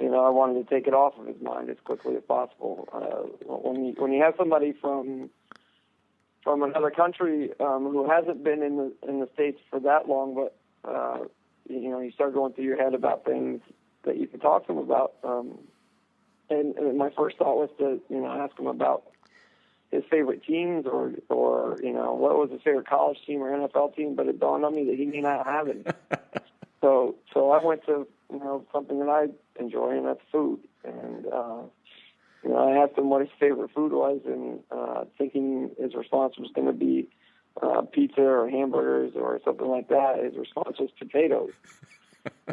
[SPEAKER 3] I wanted to take it off of his mind as quickly as possible. When you have somebody from another country who hasn't been in the States for that long, but you start going through your head about things that you can talk to him about. And my first thought was to ask him about his favorite teams or what was his favorite college team or NFL team. But it dawned on me that he may not have it. So I went to something that I enjoy, and that's food. And I asked him what his favorite food was, and thinking his response was going to be pizza or hamburgers or something like that. His response was potatoes.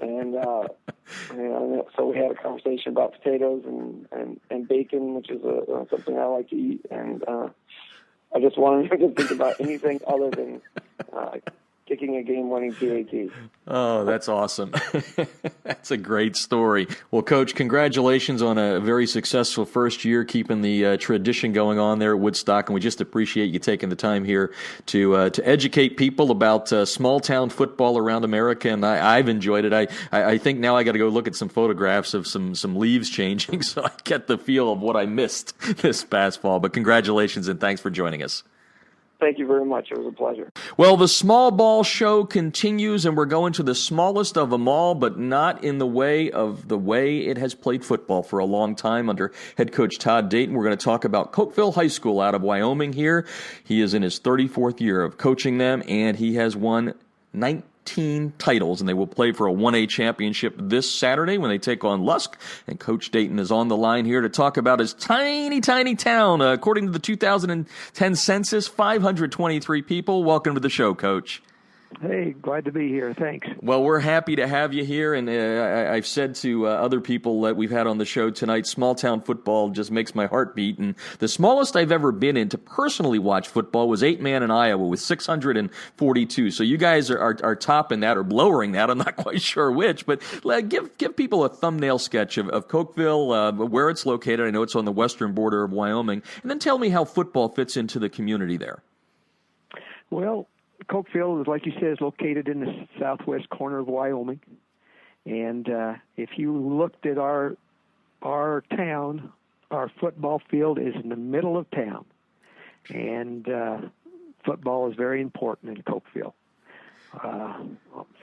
[SPEAKER 3] And so we had a conversation about potatoes and bacon, which is something I like to eat. And I just wanted him to think about anything other than kicking a game-winning PAT.
[SPEAKER 1] Oh, that's awesome. That's a great story. Well, Coach, congratulations on a very successful first year, keeping the tradition going on there at Woodstock, and we just appreciate you taking the time here to educate people about small-town football around America, and I've enjoyed it. I think now I got to go look at some photographs of some leaves changing so I get the feel of what I missed this past fall. But congratulations, and thanks for joining us.
[SPEAKER 3] Thank you very much. It was a pleasure.
[SPEAKER 1] Well, the small ball show continues, and we're going to the smallest of them all, but not in the way it has played football for a long time under head coach Todd Dayton. We're going to talk about Cokeville High School out of Wyoming here. He is in his 34th year of coaching them, and he has won 19 titles, and they will play for a 1A championship this Saturday when they take on Lusk. And Coach Dayton is on the line here to talk about his tiny, tiny town. According to the 2010 census, 523 people. Welcome to the show, Coach.
[SPEAKER 4] Hey, glad to be here. Thanks.
[SPEAKER 1] Well, we're happy to have you here, and I've said to other people that we've had on the show tonight, small-town football just makes my heart beat, and the smallest I've ever been in to personally watch football was 8-man in Iowa with 642. So you guys are topping that or lowering that. I'm not quite sure which, but give people a thumbnail sketch of Cokeville, where it's located. I know it's on the western border of Wyoming, and then tell me how football fits into the community there.
[SPEAKER 4] Well, Cokeville, like you said, is located in the southwest corner of Wyoming. And if you looked at our town, our football field is in the middle of town. And football is very important in Cokeville.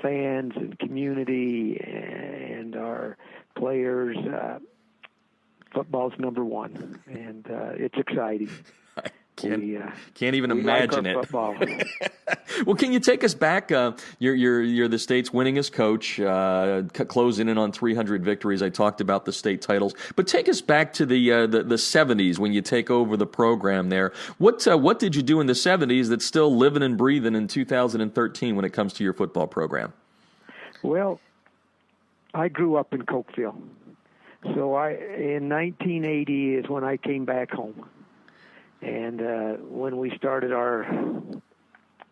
[SPEAKER 4] Fans and community and our players, football's number one. And it's exciting.
[SPEAKER 1] Can't even imagine
[SPEAKER 4] like our
[SPEAKER 1] it. Well, can you take us back? You're the state's winningest coach, closing in on 300 victories. I talked about the state titles, but take us back to the 70s when you take over the program there. What did you do in the 70s that's still living and breathing in 2013 when it comes to your football program?
[SPEAKER 4] Well, I grew up in Cokeville, so in 1980 is when I came back home. And when we started, and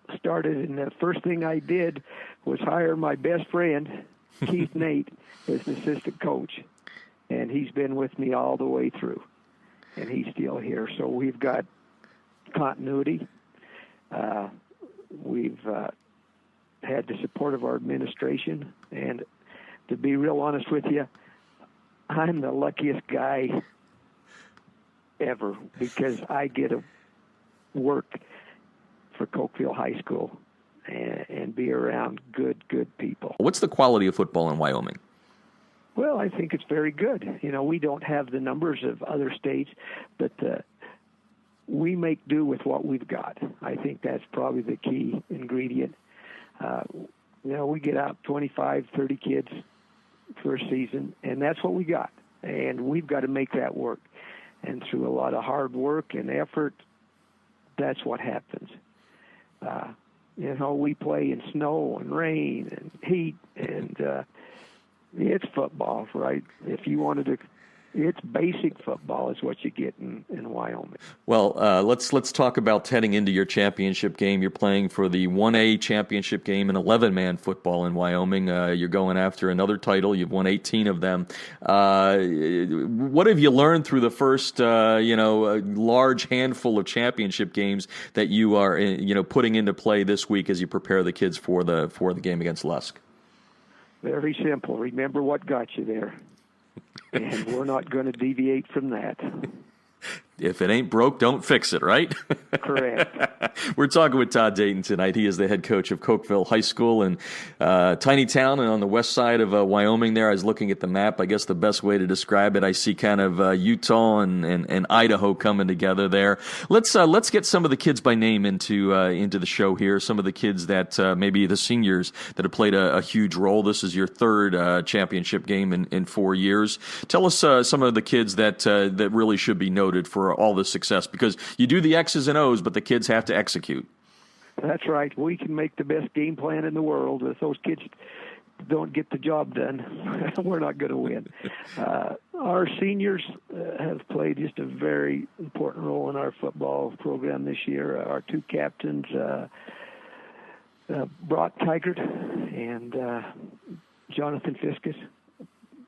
[SPEAKER 4] the first thing I did was hire my best friend, Keith Nate, as the assistant coach. And he's been with me all the way through. and he's still here. So we've got continuity. We've had the support of our administration, and to be real honest with you, I'm the luckiest guy ever because I get to work for Cokeville High School and be around good people.
[SPEAKER 1] What's the quality of football in Wyoming?
[SPEAKER 4] Well, I think it's very good. We don't have the numbers of other states, but we make do with what we've got. I think that's probably the key ingredient. We get out 25, 30 kids for a season, and that's what we got. And we've got to make that work. And through a lot of hard work and effort, that's what happens. We play in snow and rain and heat, and it's football, right? If you wanted to, it's basic football is what you get in Wyoming.
[SPEAKER 1] Well, let's talk about heading into your championship game. You're playing for the 1A championship game in 11-man football in Wyoming. You're going after another title. You've won 18 of them. What have you learned through the first, large handful of championship games that you are, putting into play this week as you prepare the kids for the game against Lusk?
[SPEAKER 4] Very simple. Remember what got you there. And we're not going to deviate from that.
[SPEAKER 1] If it ain't broke, don't fix it, right?
[SPEAKER 4] Correct.
[SPEAKER 1] We're talking with Todd Dayton tonight. He is the head coach of Cokeville High School in tiny town and on the west side of Wyoming there. I was looking at the map. I guess the best way to describe it, I see kind of Utah and Idaho coming together there. Let's get some of the kids by name into the show here. Some of the kids that maybe the seniors that have played a huge role. This is your third championship game in 4 years. Tell us some of the kids that really should be noted for all the success, because you do the X's and O's, but the kids have to execute.
[SPEAKER 4] That's right. We can make the best game plan in the world. If those kids don't get the job done, we're not going to win. Our seniors have played just a very important role in our football program this year. Our two captains, Brock Tigert and Jonathan Fiskus,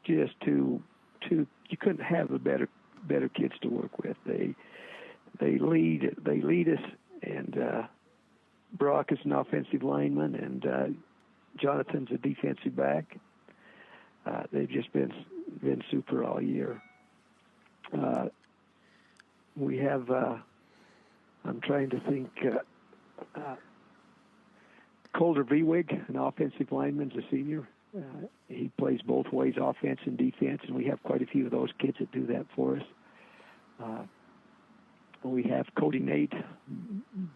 [SPEAKER 4] just two. You couldn't have a better kids to work with. They lead us, and Brock is an offensive lineman, and Jonathan's a defensive back. They've just been super all year. We have I'm trying to think. Calder Viewig, an offensive lineman, is a senior. He plays both ways, offense and defense, and we have quite a few of those kids that do that for us. We have Cody Nate,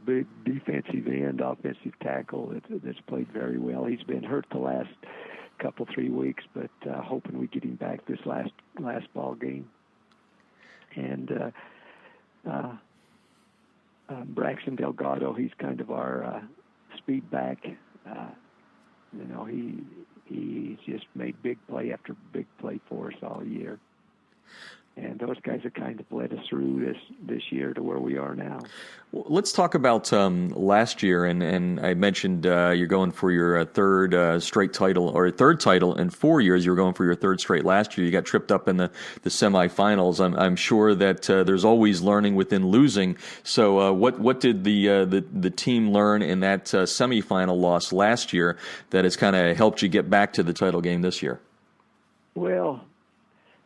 [SPEAKER 4] big defensive end, offensive tackle that's played very well. He's been hurt the last 3 weeks, but hoping we get him back this last ball game. And Braxton Delgado, he's kind of our speed back. He's just made big play after big play for us all year. And those guys have kind of led us through this year to where we are now.
[SPEAKER 1] Well, let's talk about last year, and I mentioned you're going for your third straight title, or third title in 4 years. You were going for your third straight last year. You got tripped up in the semifinals. I'm sure that there's always learning within losing. So what did the team learn in that semifinal loss last year that has kind of helped you get back to the title game this year?
[SPEAKER 4] Well,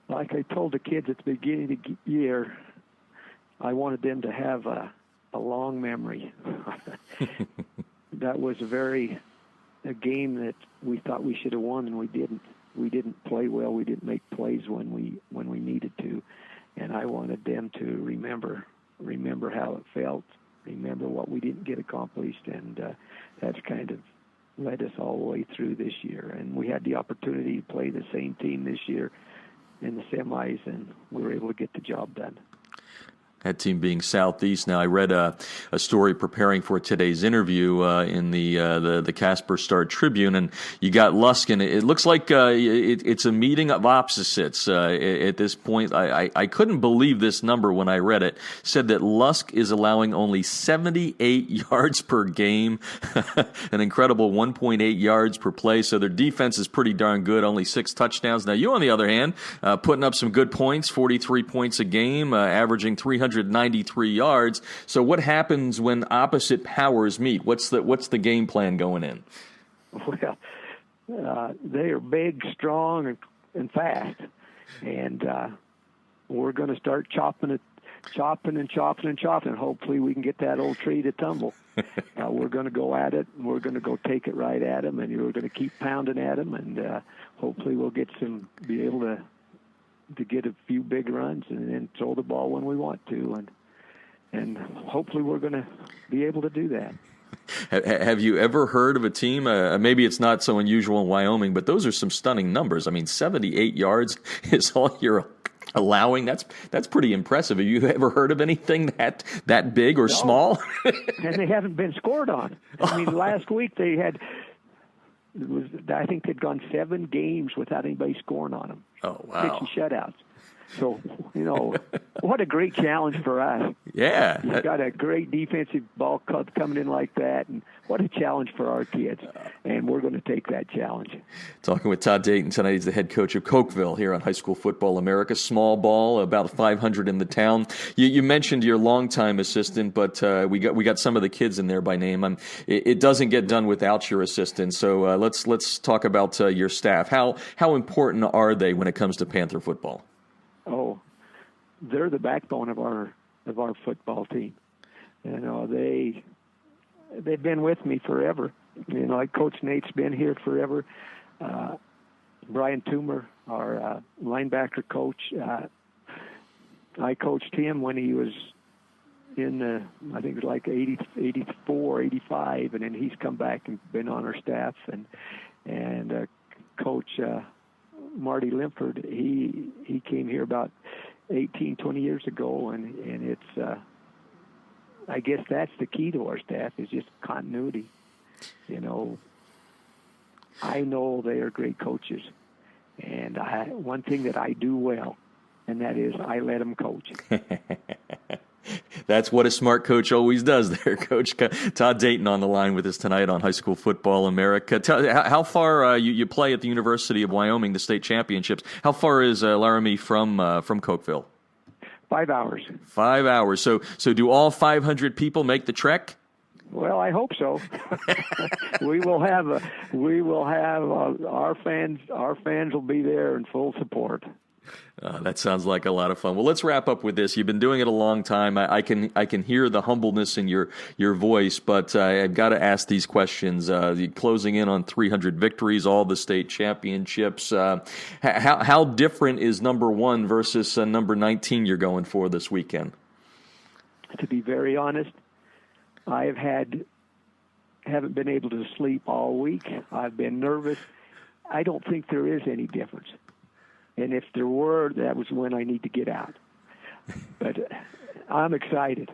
[SPEAKER 4] like I told the kids at the beginning of the year, I wanted them to have a long memory. That was a game that we thought we should have won, and we didn't. We didn't play well. We didn't make plays when we needed to, and I wanted them to remember how it felt, remember what we didn't get accomplished, and that's kind of led us all the way through this year. And we had the opportunity to play the same team this year in the semis, and we were able to get the job done.
[SPEAKER 1] That team being Southeast. Now, I read a story preparing for today's interview in the Casper Star Tribune, and you got Lusk, and it looks like it's a meeting of opposites at this point. I couldn't believe this number when I read it. It said that Lusk is allowing only 78 yards per game, an incredible 1.8 yards per play, so their defense is pretty darn good, only 6 touchdowns. Now, you, on the other hand, putting up some good points, 43 points a game, averaging 393 yards. So what happens when opposite powers meet? What's the game plan going in?
[SPEAKER 4] Well, they are big, strong, and fast, and we're going to start chopping. Hopefully, we can get that old tree to tumble. We're going to go at it. And we're going to go take it right at them, and we're going to keep pounding at them, and hopefully, we'll be able to get a few big runs and then throw the ball when we want to, and hopefully we're going to be able to do that.
[SPEAKER 1] Have you ever heard of a team, maybe it's not so unusual in Wyoming, but those are some stunning numbers. I mean, 78 yards is all you're allowing. That's pretty impressive. Have you ever heard of anything that big or small?
[SPEAKER 4] And they haven't been scored on. I mean, last week they had, I think they'd gone 7 games without anybody scoring on them.
[SPEAKER 1] Oh, wow.
[SPEAKER 4] 50 shutouts. So, what a great challenge for us.
[SPEAKER 1] Yeah.
[SPEAKER 4] You've got a great defensive ball club coming in like that, and what a challenge for our kids. And we're going to take that challenge.
[SPEAKER 1] Talking with Todd Dayton tonight. He's the head coach of Cokeville here on High School Football America. Small ball, about 500 in the town. You mentioned your longtime assistant, but we got some of the kids in there by name. It doesn't get done without your assistant. So let's talk about your staff. How important are they when it comes to Panther football?
[SPEAKER 4] Oh, they're the backbone of our football team. They've been with me forever. Like Coach Nate's been here forever. Brian Toomer, our linebacker coach, I coached him when he was in I think it was like 84, 85, and then he's come back and been on our staff. And Coach Marty Limford, he came here about 18, 20 years ago, and it's I guess that's the key to our staff, is just continuity. I know they are great coaches, and one thing that I do well, and that is I let them coach.
[SPEAKER 1] That's what a smart coach always does there, Coach. Todd Dayton on the line with us tonight on High School Football America. How far you play at the University of Wyoming, the state championships? How far is Laramie from Cokeville?
[SPEAKER 4] 5 hours. 5
[SPEAKER 1] hours. So do all 500 people make the trek?
[SPEAKER 4] Well, I hope so. We will have our fans will be there in full support.
[SPEAKER 1] That sounds like a lot of fun. Well, let's wrap up with this. You've been doing it a long time. I can hear the humbleness in your voice, but I've got to ask these questions. Closing in on 300 victories, all the state championships. How different is number 1 versus number 19 you're going for this weekend?
[SPEAKER 4] To be very honest, I haven't been able to sleep all week. I've been nervous. I don't think there is any difference. And if there were, that was when I need to get out. But I'm excited.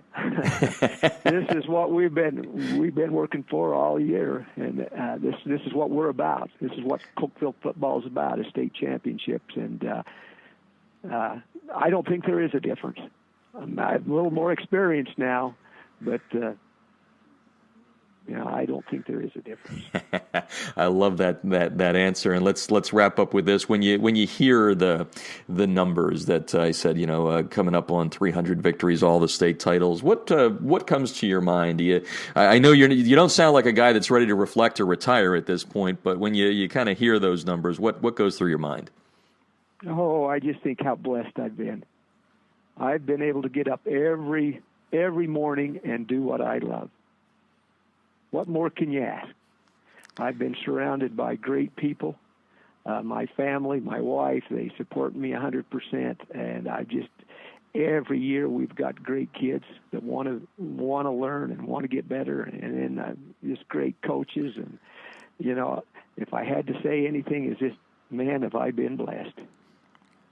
[SPEAKER 4] This is what we've been working for all year, and this is what we're about. This is what Cokeville football is about: is state championships. And I don't think there is a difference. I'm a little more experienced now, but. I don't think there is a difference.
[SPEAKER 1] I love that answer, and let's wrap up with this. When you hear the numbers that I said, coming up on 300 victories, all the state titles, what comes to your mind? I know you don't sound like a guy that's ready to reflect or retire at this point, but when you kind of hear those numbers, what goes through your mind?
[SPEAKER 4] Oh, I just think how blessed I've been. I've been able to get up every morning and do what I love. What more can you ask? I've been surrounded by great people. My family, my wife, they support me 100%. And every year we've got great kids that want to learn and want to get better. And then just great coaches. And, if I had to say anything, is just, man, have I been blessed.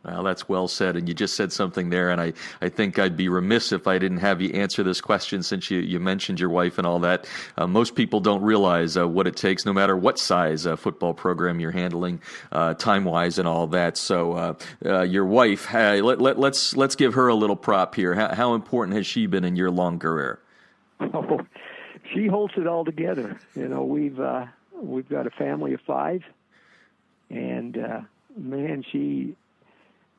[SPEAKER 1] Well, that's well said, and you just said something there, and I think I'd be remiss if I didn't have you answer this question since you mentioned your wife and all that. Most people don't realize what it takes, no matter what size football program you're handling, time-wise and all that. So your wife, let's give her a little prop here. How important has she been in your long career?
[SPEAKER 4] Oh, she holds it all together. We've got a family of 5, and man,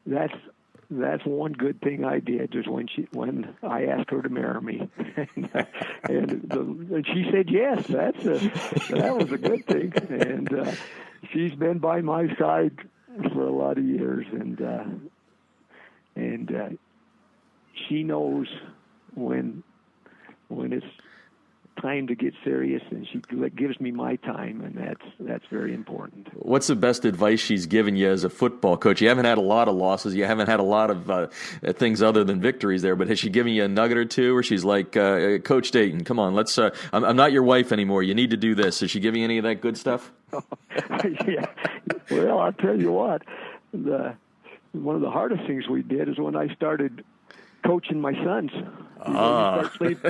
[SPEAKER 4] that's one good thing I did is when I asked her to marry me, and she said yes. That was a good thing, and she's been by my side for a lot of years, and she knows when it's time to get serious, and she gives me my time, and that's very important.
[SPEAKER 1] What's the best advice she's given you as a football coach? You haven't had a lot of losses. You haven't had a lot of things other than victories there, but has she given you a nugget or two where she's like, Coach Dayton, come on, let's. I'm not your wife anymore. You need to do this. Is she giving you any of that good stuff?
[SPEAKER 4] Yeah. Well, I'll tell you what. One of the hardest things we did is when I started coaching my sons.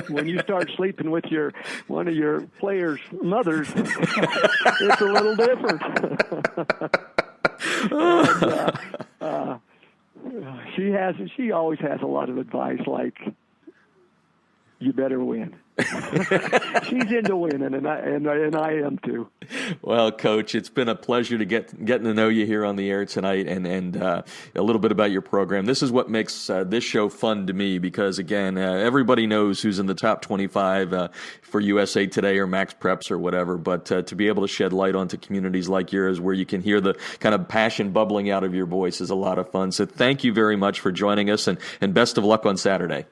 [SPEAKER 4] When you start sleeping with one of your players' mothers, it's a little different. And, she always has a lot of advice, like, you better win. She's into winning, and I am too.
[SPEAKER 1] Well, Coach, it's been a pleasure to getting to know you here on the air tonight, and a little bit about your program. This is what makes this show fun to me, because again, everybody knows who's in the top 25 for USA Today or Max Preps or whatever. But to be able to shed light onto communities like yours, where you can hear the kind of passion bubbling out of your voice, is a lot of fun. So thank you very much for joining us, and best of luck on Saturday.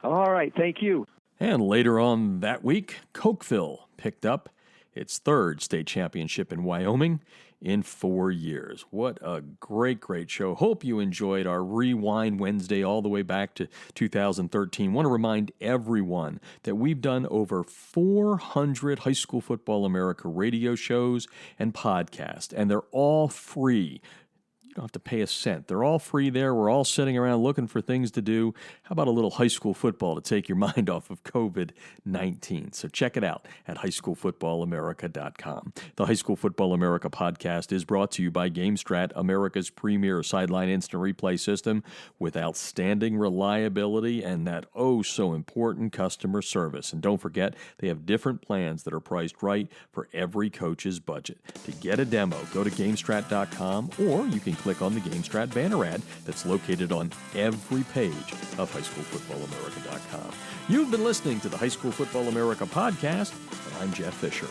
[SPEAKER 4] All right, thank you.
[SPEAKER 1] And later on that week, Cokeville picked up its 3rd state championship in Wyoming in 4 years. What a great, great show. Hope you enjoyed our Rewind Wednesday all the way back to 2013. Want to remind everyone that we've done over 400 High School Football America radio shows and podcasts, and they're all free. You don't have to pay a cent. They're all free there. We're all sitting around looking for things to do. How about a little high school football to take your mind off of COVID-19? So check it out at highschoolfootballamerica.com. The High School Football America podcast is brought to you by GameStrat, America's premier sideline instant replay system with outstanding reliability and that oh-so-important customer service. And don't forget, they have different plans that are priced right for every coach's budget. To get a demo, go to GameStrat.com, or you can click on the GameStrat banner ad that's located on every page of highschoolfootballamerica.com. You've been listening to the High School Football America podcast, and I'm Jeff Fisher.